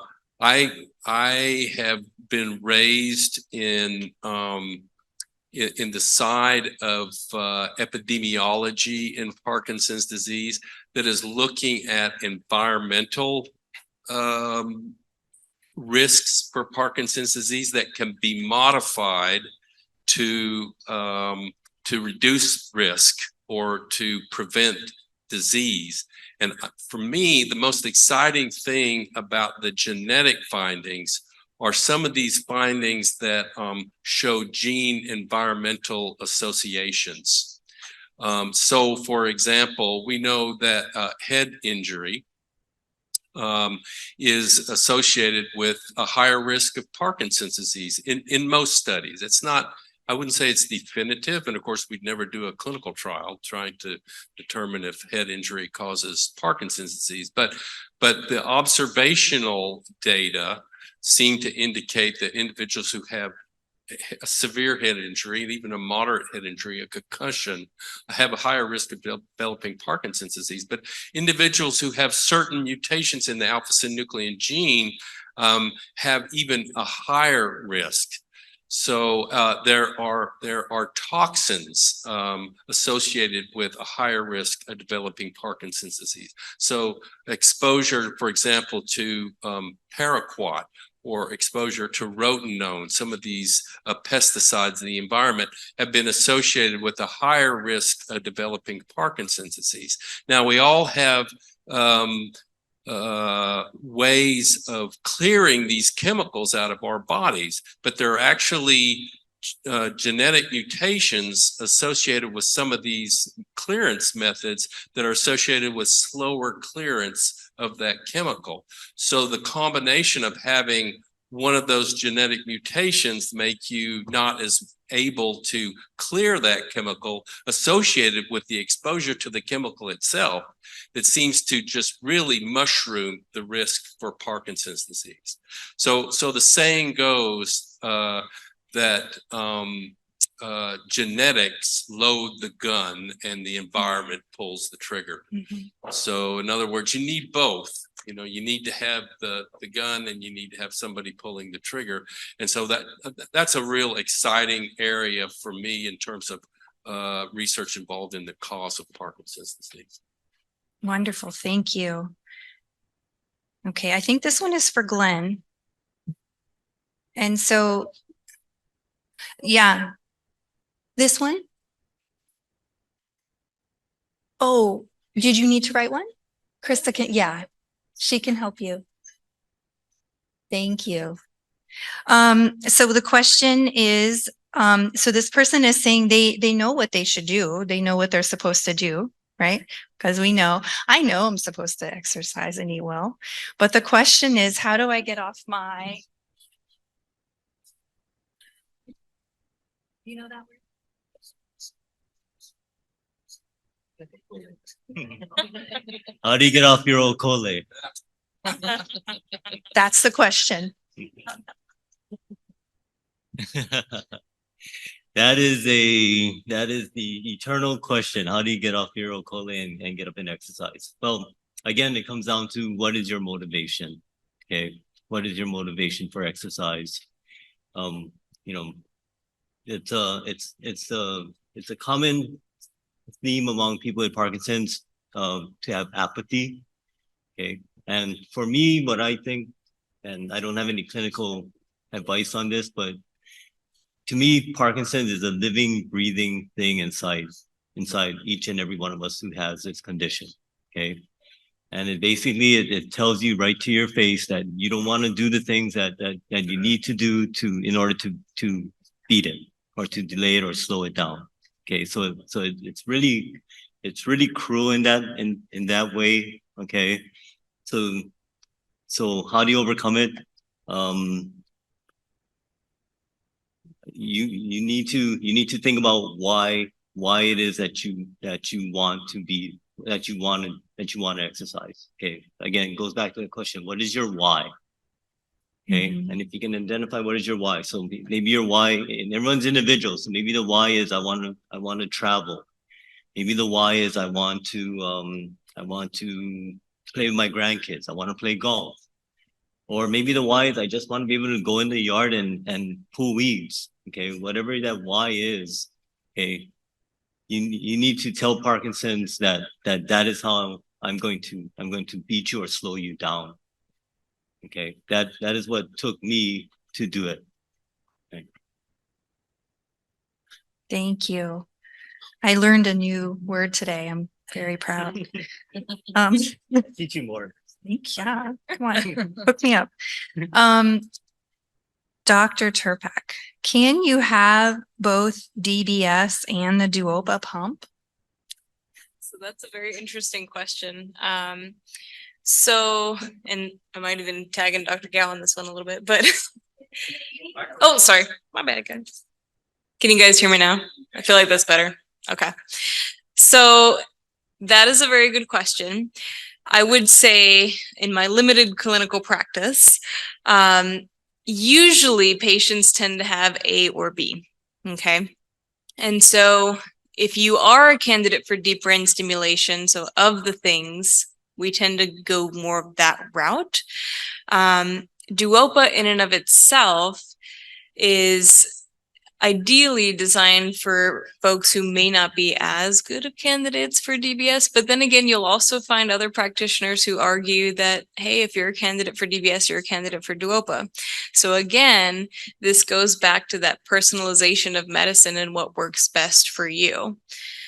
have been raised in the side of epidemiology in Parkinson's disease that is looking at environmental risks for Parkinson's disease that can be modified to reduce risk or to prevent disease. And for me, the most exciting thing about the genetic findings are some of these findings that show gene environmental associations. So for example, we know that head injury is associated with a higher risk of Parkinson's disease in most studies. It's not, I wouldn't say it's definitive. And of course, we'd never do a clinical trial trying to determine if head injury causes Parkinson's disease. But the observational data seem to indicate that individuals who have a severe head injury and even a moderate head injury, a concussion, have a higher risk of developing Parkinson's disease. But individuals who have certain mutations in the alpha-synuclein gene have even a higher risk. So there are toxins associated with a higher risk of developing Parkinson's disease. So exposure, for example, to paraquat, or exposure to rotenone, some of these pesticides in the environment, have been associated with a higher risk of developing Parkinson's disease. Now, we all have ways of clearing these chemicals out of our bodies, but there are actually genetic mutations associated with some of these clearance methods that are associated with slower clearance of that chemical. So the combination of having one of those genetic mutations make you not as able to clear that chemical associated with the exposure to the chemical itself, that seems to just really mushroom the risk for Parkinson's disease. So the saying goes that genetics load the gun and the environment pulls the trigger. Mm-hmm. So in other words, you need both. You need to have the gun and you need to have somebody pulling the trigger. And so that's a real exciting area for me in terms of research involved in the cause of Parkinson's disease. Wonderful. Thank you. Okay, I think this one is for Glen. And so, yeah, this one. Oh, did you need to write one? Krista can, yeah, she can help you. Thank you. So the question is, so this person is saying they know what they should do. They know what they're supposed to do, right? Because I know I'm supposed to exercise and eat well. But the question is, how do I get off my, you know that word? How do you get off your okole? That's the question. That is the eternal question. How do you get off your okole and get up and exercise? Well, again, it comes down to what is your motivation? Okay, what is your motivation for exercise? You know, it's a common theme among people with Parkinson's to have apathy. Okay, and for me, what I think, and I don't have any clinical advice on this, but to me, Parkinson's is a living, breathing thing inside each and every one of us who has this condition. Okay. And it basically, it tells you right to your face that you don't want to do the things that you need to do in order to beat it or to delay it or slow it down. Okay. So it's really cruel in that way. Okay. So how do you overcome it? You need to think about why it is that you want to exercise. Okay. Again, it goes back to the question, what is your why? Okay. Mhm. And if you can identify what is your why. So maybe your why, and everyone's individual. So maybe the why is I want to travel. Maybe the why is I want to play with my grandkids. I want to play golf. Or maybe the why is I just want to be able to go in the yard and pull weeds. Okay, whatever that why is, okay, you need to tell Parkinson's that is how I'm going to beat you or slow you down. Okay, that is what took me to do it. Okay. Thank you. I learned a new word today. I'm very proud. Teach you more. Yeah, come on, hook me up. Dr. Terpak, can you have both DBS and the Duopa pump? So that's a very interesting question. So, and I might even tag in Dr. Gao on this one a little bit, but oh, sorry, my bad, guys. Can you guys hear me now? I feel like that's better. Okay. So that is a very good question. I would say in my limited clinical practice, usually patients tend to have A or B. Okay. And so if you are a candidate for deep brain stimulation, so of the things, we tend to go more of that route. Duopa in and of itself is ideally designed for folks who may not be as good of candidates for DBS. But then again, you'll also find other practitioners who argue that, hey, if you're a candidate for DBS, you're a candidate for Duopa. So again, this goes back to that personalization of medicine and what works best for you.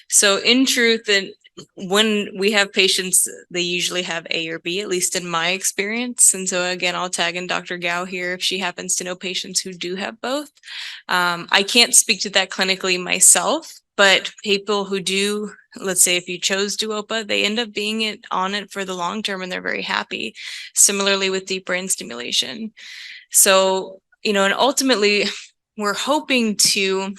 So in truth, and when we have patients, they usually have A or B, at least in my experience. And so again, I'll tag in Dr. Gao here if she happens to know patients who do have both. I can't speak to that clinically myself, but people who do, let's say if you chose Duopa, they end up being on it for the long term and they're very happy. Similarly with deep brain stimulation. So, and ultimately we're hoping to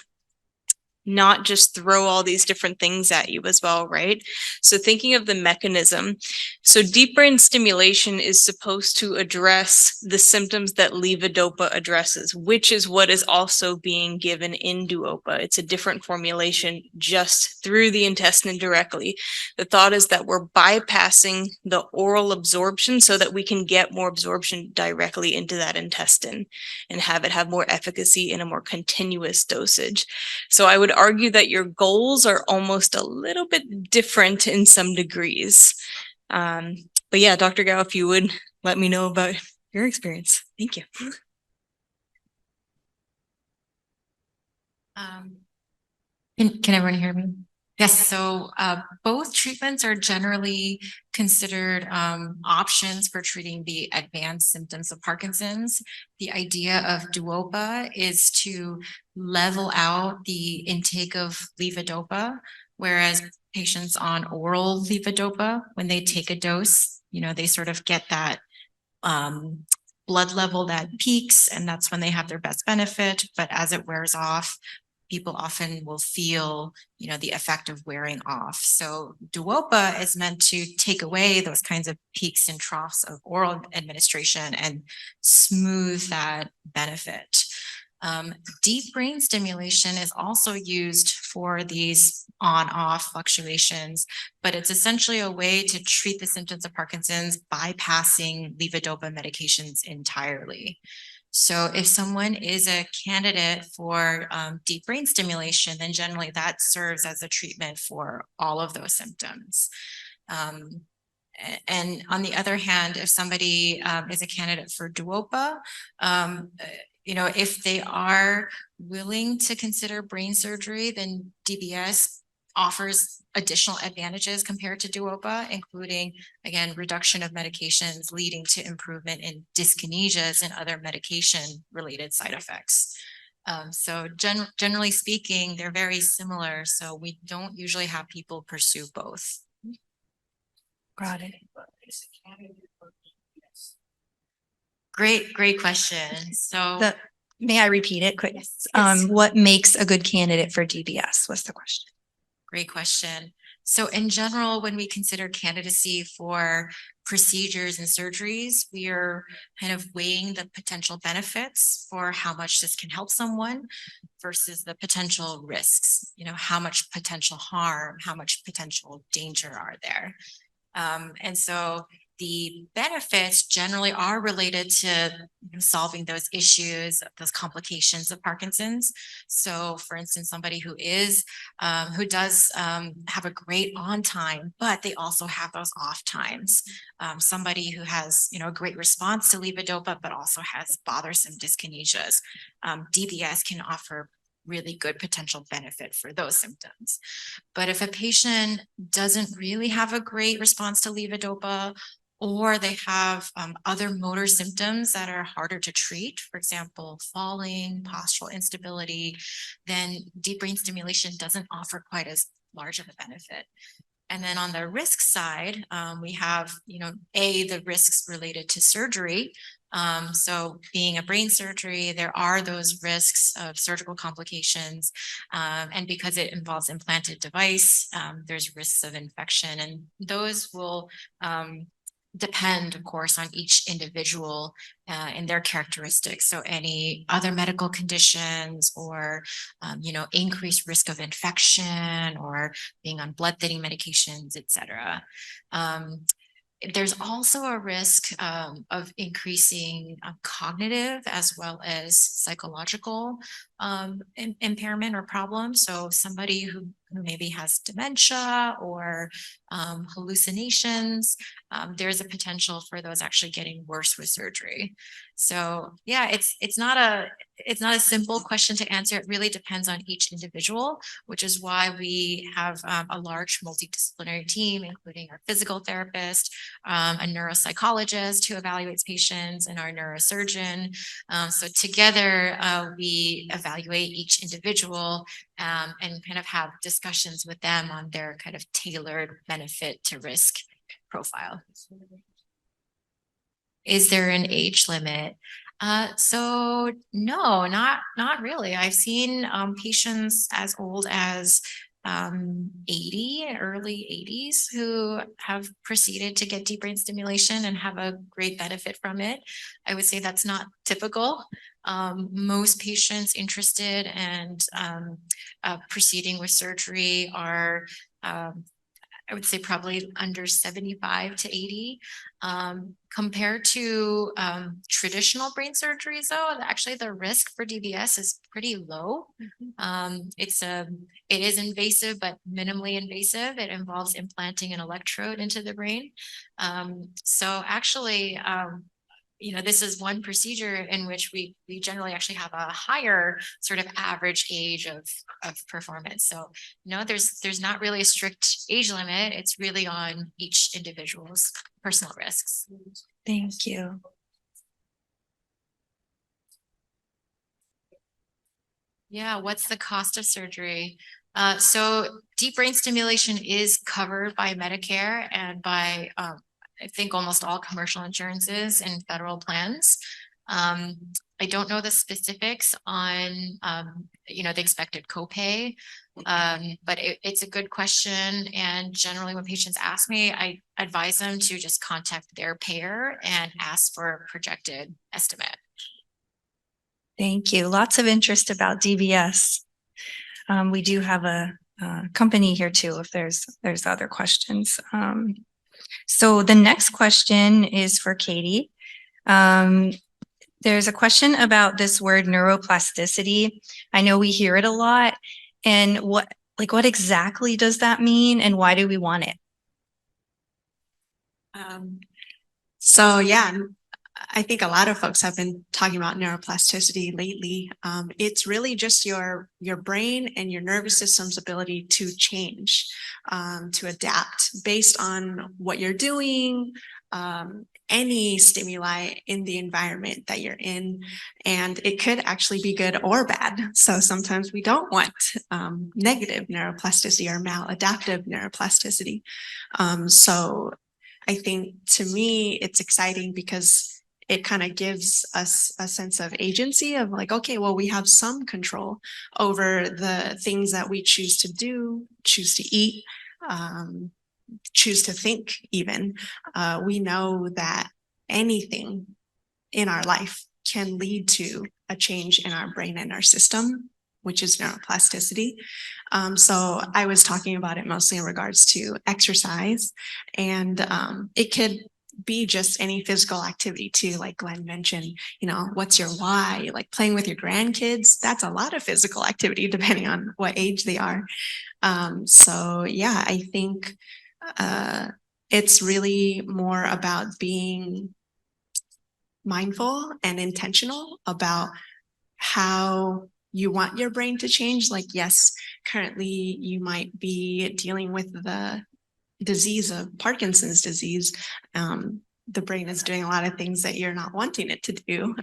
not just throw all these different things at you as well, right? So thinking of the mechanism. So deep brain stimulation is supposed to address the symptoms that levodopa addresses, which is what is also being given in Duopa. It's a different formulation just through the intestine directly. The thought is that we're bypassing the oral absorption so that we can get more absorption directly into that intestine and have it have more efficacy in a more continuous dosage. So I would argue that your goals are almost a little bit different in some degrees. But yeah, Dr. Gao, if you would let me know about your experience. Thank you. Can everyone hear me? Yes, so both treatments are generally considered options for treating the advanced symptoms of Parkinson's. The idea of Duopa is to level out the intake of levodopa, whereas patients on oral levodopa, when they take a dose, they sort of get that blood level that peaks, and that's when they have their best benefit. But as it wears off, people often will feel, the effect of wearing off. So Duopa is meant to take away those kinds of peaks and troughs of oral administration and smooth that benefit. Deep brain stimulation is also used for these on-off fluctuations, but it's essentially a way to treat the symptoms of Parkinson's bypassing levodopa medications entirely. So if someone is a candidate for deep brain stimulation, then generally that serves as a treatment for all of those symptoms. And on the other hand, if somebody is a candidate for duopa, if they are willing to consider brain surgery, then DBS offers additional advantages compared to duopa, including, again, reduction of medications leading to improvement in dyskinesias and other medication-related side effects. So generally speaking, they're very similar. So we don't usually have people pursue both. Got it. Great question. So May I repeat it quick? Yes. What makes a good candidate for DBS? What's the question? Great question. So in general, when we consider candidacy for procedures and surgeries, we are kind of weighing the potential benefits for how much this can help someone versus the potential risks, how much potential harm, how much potential danger are there. And so the benefits generally are related to solving those issues, those complications of Parkinson's. So for instance, somebody who does have a great on time, but they also have those off times. Somebody who has, a great response to levodopa, but also has bothersome dyskinesias. DBS can offer really good potential benefit for those symptoms. But if a patient doesn't really have a great response to levodopa, or they have other motor symptoms that are harder to treat, for example, falling, postural instability, then deep brain stimulation doesn't offer quite as large of a benefit. And then on the risk side, we have, the risks related to surgery. So being a brain surgery, there are those risks of surgical complications. And because it involves implanted device, there's risks of infection, and those will depend, of course, on each individual and their characteristics. So any other medical conditions or, increased risk of infection or being on blood thinning medications, et cetera. There's also a risk of increasing cognitive as well as psychological impairment or problems. So somebody who maybe has dementia or hallucinations, there's a potential for those actually getting worse with surgery. So yeah, it's not a simple question to answer. It really depends on each individual, which is why we have a large multidisciplinary team, including our physical therapist, a neuropsychologist who evaluates patients, and our neurosurgeon. So together we evaluate each individual and kind of have discussions with them on their kind of tailored benefit to risk profile. Is there an age limit? So no, not really. I've seen patients as old as 80, early 80s who have proceeded to get deep brain stimulation and have a great benefit from it. I would say that's not typical. Most patients interested and proceeding with surgery are I would say probably under 75 to 80. Compared to traditional brain surgeries, though, actually the risk for DBS is pretty low. It is invasive, but minimally invasive. It involves implanting an electrode into the brain. So actually, this is one procedure in which we generally actually have a higher sort of average age of performance. So no, there's not really a strict age limit. It's really on each individual's personal risks. Thank you. Yeah, what's the cost of surgery? So deep brain stimulation is covered by Medicare and by I think almost all commercial insurances and federal plans. I don't know the specifics on, the expected copay, but it's a good question. And generally when patients ask me, I advise them to just contact their payer and ask for a projected estimate. Thank you. Lots of interest about DBS. We do have a company here too, if there's other questions. So the next question is for Katie. There's a question about this word neuroplasticity. I know we hear it a lot. And what exactly does that mean and why do we want it? So yeah, I think a lot of folks have been talking about neuroplasticity lately. It's really just your brain and your nervous system's ability to change, to adapt based on what you're doing, any stimuli in the environment that you're in. And it could actually be good or bad. So sometimes we don't want negative neuroplasticity or maladaptive neuroplasticity. So I think to me, it's exciting because it kind of gives us a sense of agency of like, okay, well, we have some control over the things that we choose to do, choose to eat, choose to think even. We know that anything in our life can lead to a change in our brain and our system, which is neuroplasticity. So I was talking about it mostly in regards to exercise, and it could be just any physical activity too, like Glen mentioned, what's your why? Like playing with your grandkids, that's a lot of physical activity depending on what age they are. So yeah, I think it's really more about being mindful and intentional about how you want your brain to change. Like, yes, currently you might be dealing with the disease of Parkinson's disease. The brain is doing a lot of things that you're not wanting it to do.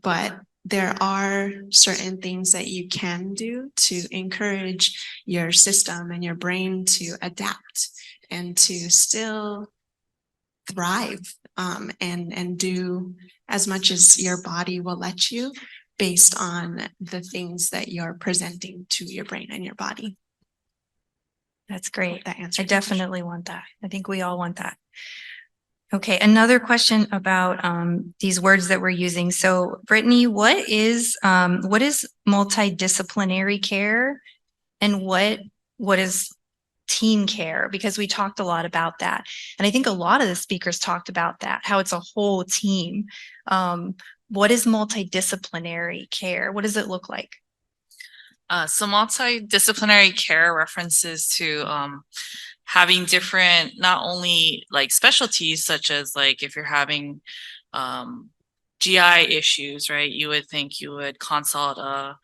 But there are certain things that you can do to encourage your system and your brain to adapt and to still thrive, and do as much as your body will let you based on the things that you're presenting to your brain and your body. That's great. That answer. I definitely want that. I think we all want that. Okay, another question about these words that we're using. So, Brittney, what is multidisciplinary care, and what is team care? Because we talked a lot about that, and I think a lot of the speakers talked about that, how it's a whole team. What is multidisciplinary care? What does it look like? So multidisciplinary care references to having different, not only like specialties, such as like if you're having GI issues, right? You would think you would consult a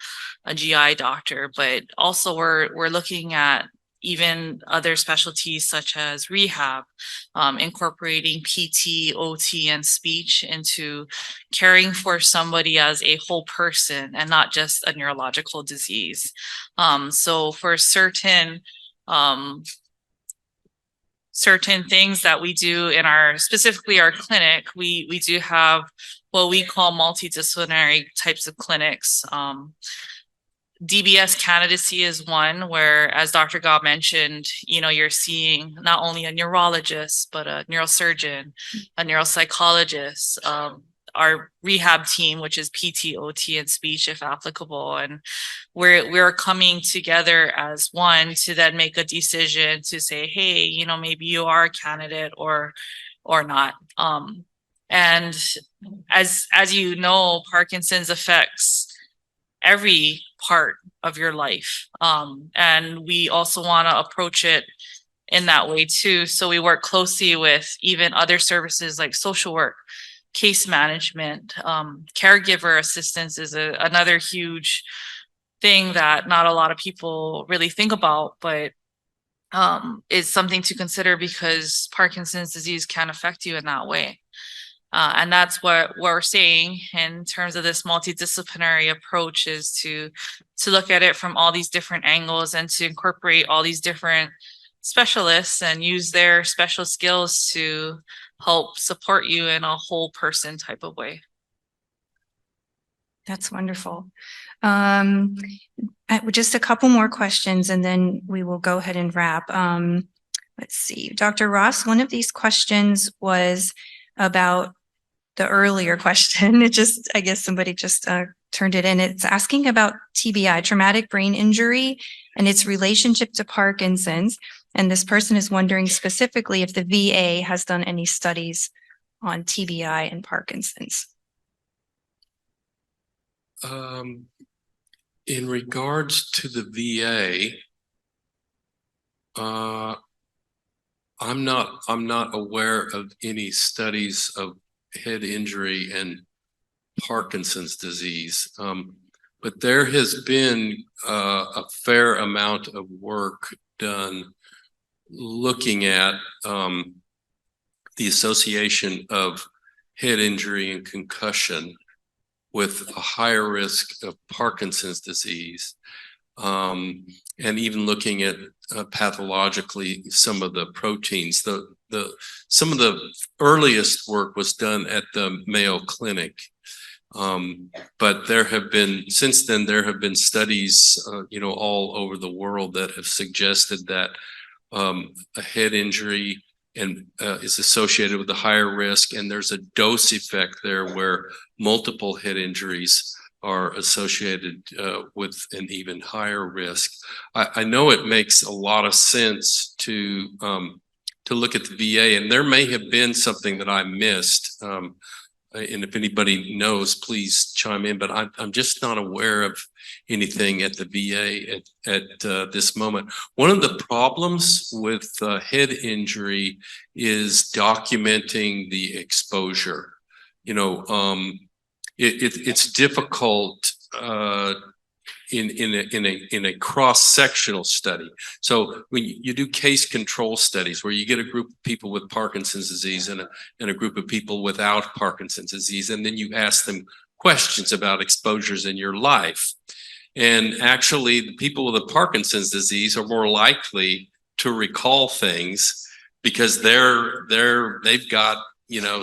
GI doctor, but also we're looking at even other specialties such as rehab, incorporating PT, OT, and speech into caring for somebody as a whole person and not just a neurological disease. So for certain things that we do in specifically our clinic, we do have what we call multidisciplinary types of clinics. DBS candidacy is one where, as Dr. Gao mentioned, you're seeing not only a neurologist, but a neurosurgeon, a neuropsychologist, our rehab team, which is PT, OT, and speech, if applicable. And we're coming together as one to then make a decision to say, hey, maybe you are a candidate or not. And as you know, Parkinson's affects every part of your life. And we also want to approach it in that way too. So we work closely with even other services like social work, case management, caregiver assistance is another huge thing that not a lot of people really think about, but is something to consider because Parkinson's disease can affect you in that way. And that's what we're saying in terms of this multidisciplinary approach, is to look at it from all these different angles and to incorporate all these different specialists and use their special skills to help support you in a whole person type of way. That's wonderful. Just a couple more questions and then we will go ahead and wrap. Let's see, Dr. Ross, one of these questions was about the earlier question. I guess somebody just turned it in. It's asking about TBI, traumatic brain injury, and its relationship to Parkinson's. And this person is wondering specifically if the VA has done any studies on TBI and Parkinson's. In regards to the VA, I'm not aware of any studies of head injury and Parkinson's disease. But there has been a fair amount of work done looking at the association of head injury and concussion with a higher risk of Parkinson's disease, and even looking at pathologically some of the proteins. Some of the earliest work was done at the Mayo Clinic, but since then there have been studies, all over the world that have suggested that a head injury is associated with a higher risk, and there's a dose effect there where multiple head injuries are associated with an even higher risk. I know it makes a lot of sense to look at the VA, and there may have been something that I missed. And if anybody knows, please chime in, but I'm just not aware of anything at the VA at this moment. One of the problems with head injury is documenting the exposure. It's difficult in a cross-sectional study. So when you do case control studies where you get a group of people with Parkinson's disease and a group of people without Parkinson's disease, and then you ask them questions about exposures in your life. And actually, the people with the Parkinson's disease are more likely to recall things because they've got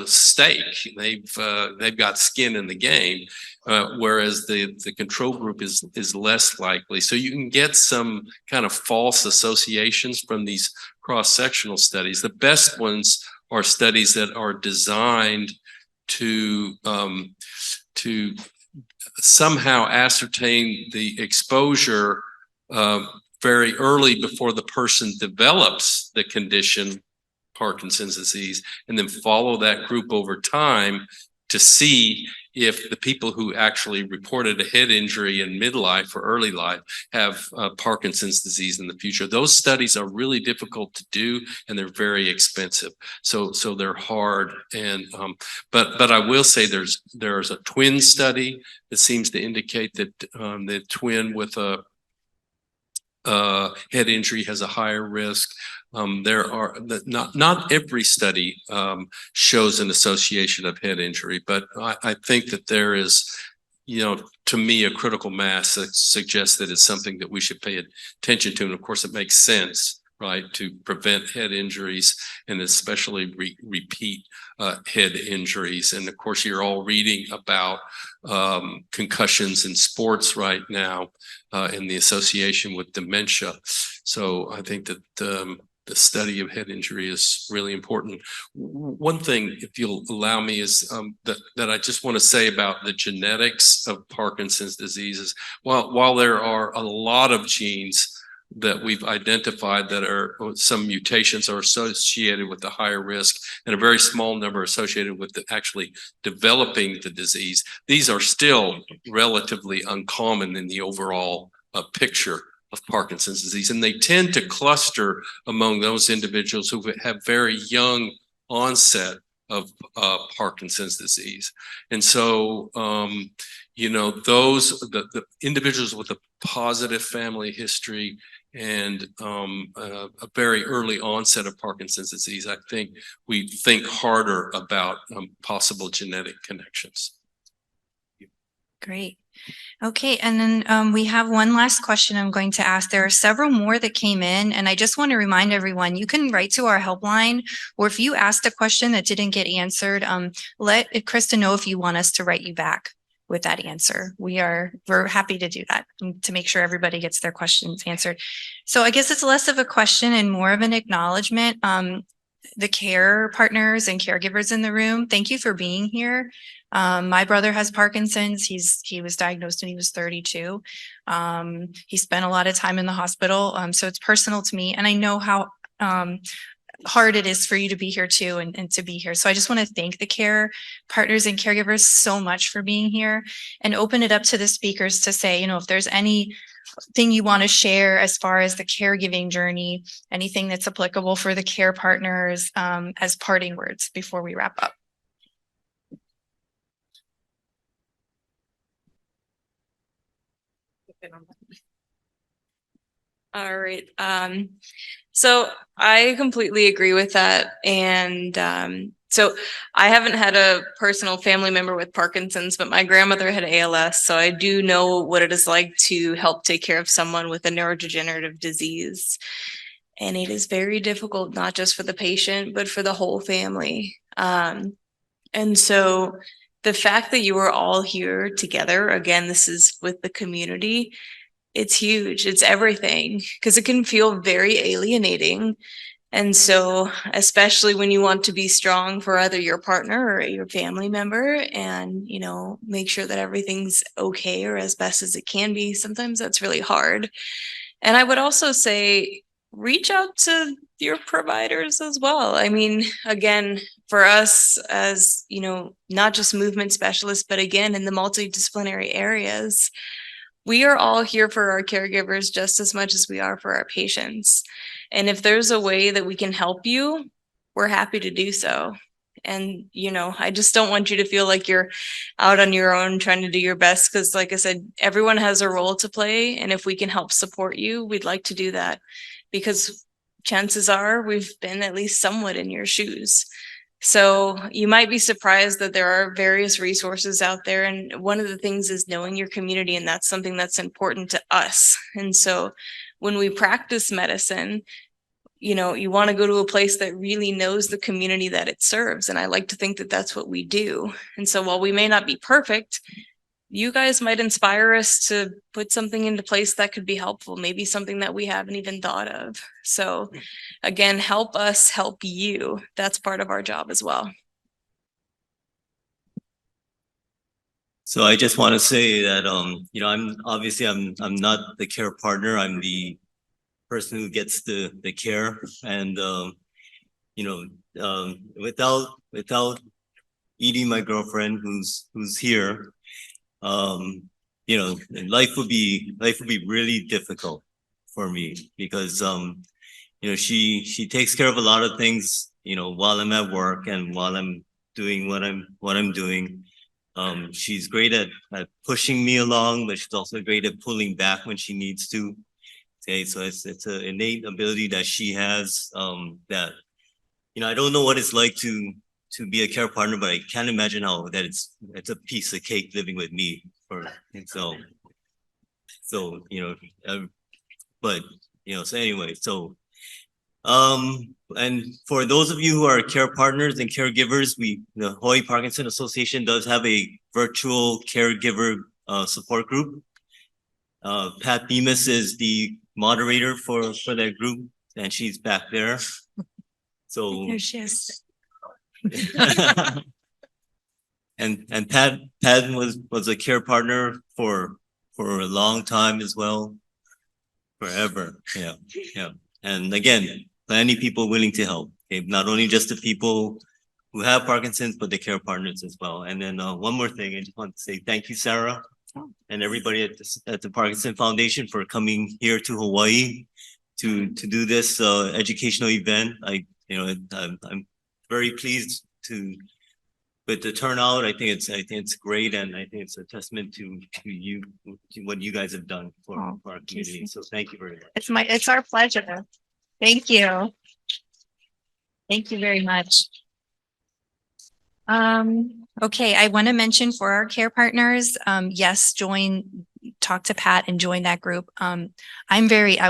stake. They've got skin in the game, whereas the control group is less likely. So you can get some kind of false associations from these cross-sectional studies. The best ones are studies that are designed to somehow ascertain the exposure very early before the person develops the condition, Parkinson's disease, and then follow that group over time to see if the people who actually reported a head injury in midlife or early life have Parkinson's disease in the future. Those studies are really difficult to do, and they're very expensive. So they're hard. And but I will say there's a twin study that seems to indicate that the twin with a head injury has a higher risk. There are not every study shows an association of head injury, but I think that there is, to me, a critical mass that suggests that it's something that we should pay attention to. And of course, it makes sense, right, to prevent head injuries and especially repeat head injuries. And of course, you're all reading about concussions in sports right now and the association with dementia. So I think that the study of head injury is really important. One thing, if you'll allow me, is that I just want to say about the genetics of Parkinson's disease is while there are a lot of genes that we've identified that are some mutations are associated with the higher risk and a very small number associated with actually developing the disease, these are still relatively uncommon in the overall picture of Parkinson's disease. And they tend to cluster among those individuals who have very young onset of Parkinson's disease. And so, the individuals with a positive family history and a very early onset of Parkinson's disease, I think we think harder about possible genetic connections. Great. Okay, and then we have one last question I'm going to ask. There are several more that came in, and I just want to remind everyone, you can write to our helpline, or if you asked a question that didn't get answered, let Krista know if you want us to write you back with that answer. We're happy to do that to make sure everybody gets their questions answered. So I guess it's less of a question and more of an acknowledgement. the care partners and caregivers in the room, thank you for being here. My brother has Parkinson's. He was diagnosed when he was 32. He spent a lot of time in the hospital. So it's personal to me, and I know how hard it is for you to be here too, and to be here. So I just want to thank the care partners and caregivers so much for being here, and open it up to the speakers to say, if there's anything you want to share as far as the caregiving journey, anything that's applicable for the care partners, as parting words before we wrap up. All right. So I completely agree with that. And so I haven't had a personal family member with Parkinson's, but my grandmother had ALS. So I do know what it is like to help take care of someone with a neurodegenerative disease. And it is very difficult, not just for the patient, but for the whole family. And so the fact that you are all here together, again, this is with the community, it's huge. It's everything, because it can feel very alienating. And so, especially when you want to be strong for either your partner or your family member and, make sure that everything's okay or as best as it can be, sometimes that's really hard. And I would also say, reach out to your providers as well. I mean, again, for us as, not just movement specialists, but again, in the multidisciplinary areas, we are all here for our caregivers just as much as we are for our patients. And if there's a way that we can help you, we're happy to do so. And, I just don't want you to feel like you're out on your own trying to do your best. Because like I said, everyone has a role to play. And if we can help support you, we'd like to do that. Because chances are we've been at least somewhat in your shoes. So you might be surprised that there are various resources out there. And one of the things is knowing your community. And that's something that's important to us. And so when we practice medicine, you want to go to a place that really knows the community that it serves. And I like to think that that's what we do. And so while we may not be perfect, you guys might inspire us to put something into place that could be helpful, maybe something that we haven't even thought of. So again, help us help you. That's part of our job as well. So I just want to say that, I'm not the care partner. I'm the person who gets the care, and, without Edie, my girlfriend, who's here, life would be really difficult for me because, she takes care of a lot of things, while I'm at work and while I'm doing what I'm doing. She's great at pushing me along, but she's also great at pulling back when she needs to. Okay, so it's an innate ability that she has, that, I don't know what it's like to be a care partner, but I can't imagine how that it's a piece of cake living with me. So anyway, and for those of you who are care partners and caregivers, the Hawaii Parkinson Association does have a virtual caregiver support group. Pat Bemis is the moderator for that group, and she's back there. So There she is. and Pat was a care partner for a long time as well. Forever. Yeah. And again, plenty of people willing to help. Okay, not only just the people who have Parkinson's, but the care partners as well. And then one more thing, I just want to say thank you, Sarah, and everybody at the Parkinson Foundation for coming here to Hawaii to do this educational event. I'm very pleased with the turnout. I think it's great, and I think it's a testament to what you guys have done for our community. So thank you very much. It's our pleasure. Thank you. Thank you very much. Okay, I want to mention for our care partners, yes, talk to Pat and join that group. I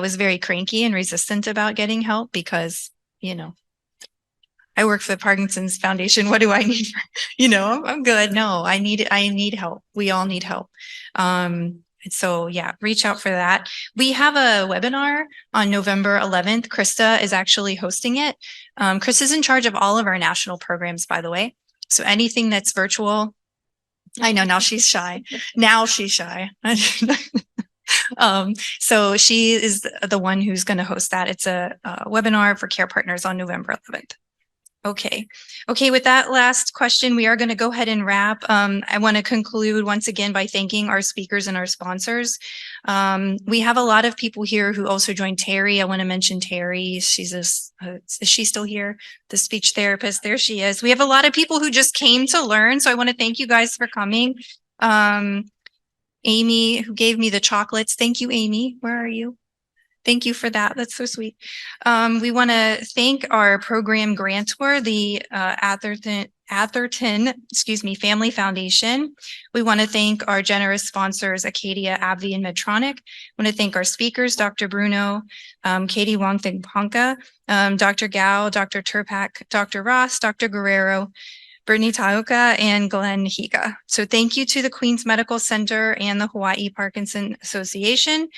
was very cranky and resistant about getting help because, I work for the Parkinson's Foundation. What do I need? I'm good. No, I need help. We all need help. So yeah, reach out for that. We have a webinar on November 11th. Krista is actually hosting it. Chris is in charge of all of our national programs, by the way. So anything that's virtual, I know now she's shy. Now she's shy. So she is the one who's going to host that. It's a webinar for care partners on November 11th. Okay. With that last question, we are going to go ahead and wrap. I want to conclude once again by thanking our speakers and our sponsors. We have a lot of people here who also joined Terry. I want to mention Terry. She's is she still here? The speech therapist. There she is. We have a lot of people who just came to learn. So I want to thank you guys for coming. Amy, who gave me the chocolates. Thank you, Amy. Where are you? Thank you for that. That's so sweet. We want to thank our program grantor, the Atherton, Family Foundation. We want to thank our generous sponsors, Acadia, AbbVie, and Medtronic. I want to thank our speakers, Dr. Bruno, Katie Wong-Thing-Ponka, Dr. Gao, Dr. Terpak, Dr. Ross, Dr. Guerrero, Brittney Taoka, and Glen Higa. So thank you to the Queens Medical Center and the Hawaii Parkinson Association.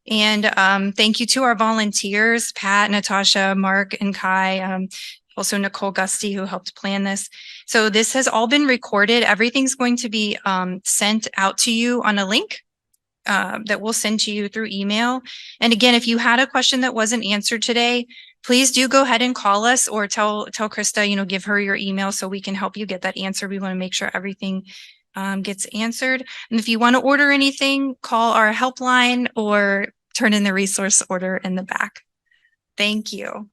And thank you to our volunteers, Pat, Natasha, Mark, and Kai, also Nicole Gusty, who helped plan this. So this has all been recorded. Everything's going to be sent out to you on a link that we'll send to you through email. And again, if you had a question that wasn't answered today, please do go ahead and call us or tell Krista, give her your email so we can help you get that answer. We want to make sure everything gets answered. And if you want to order anything, call our helpline or turn in the resource order in the back. Thank you.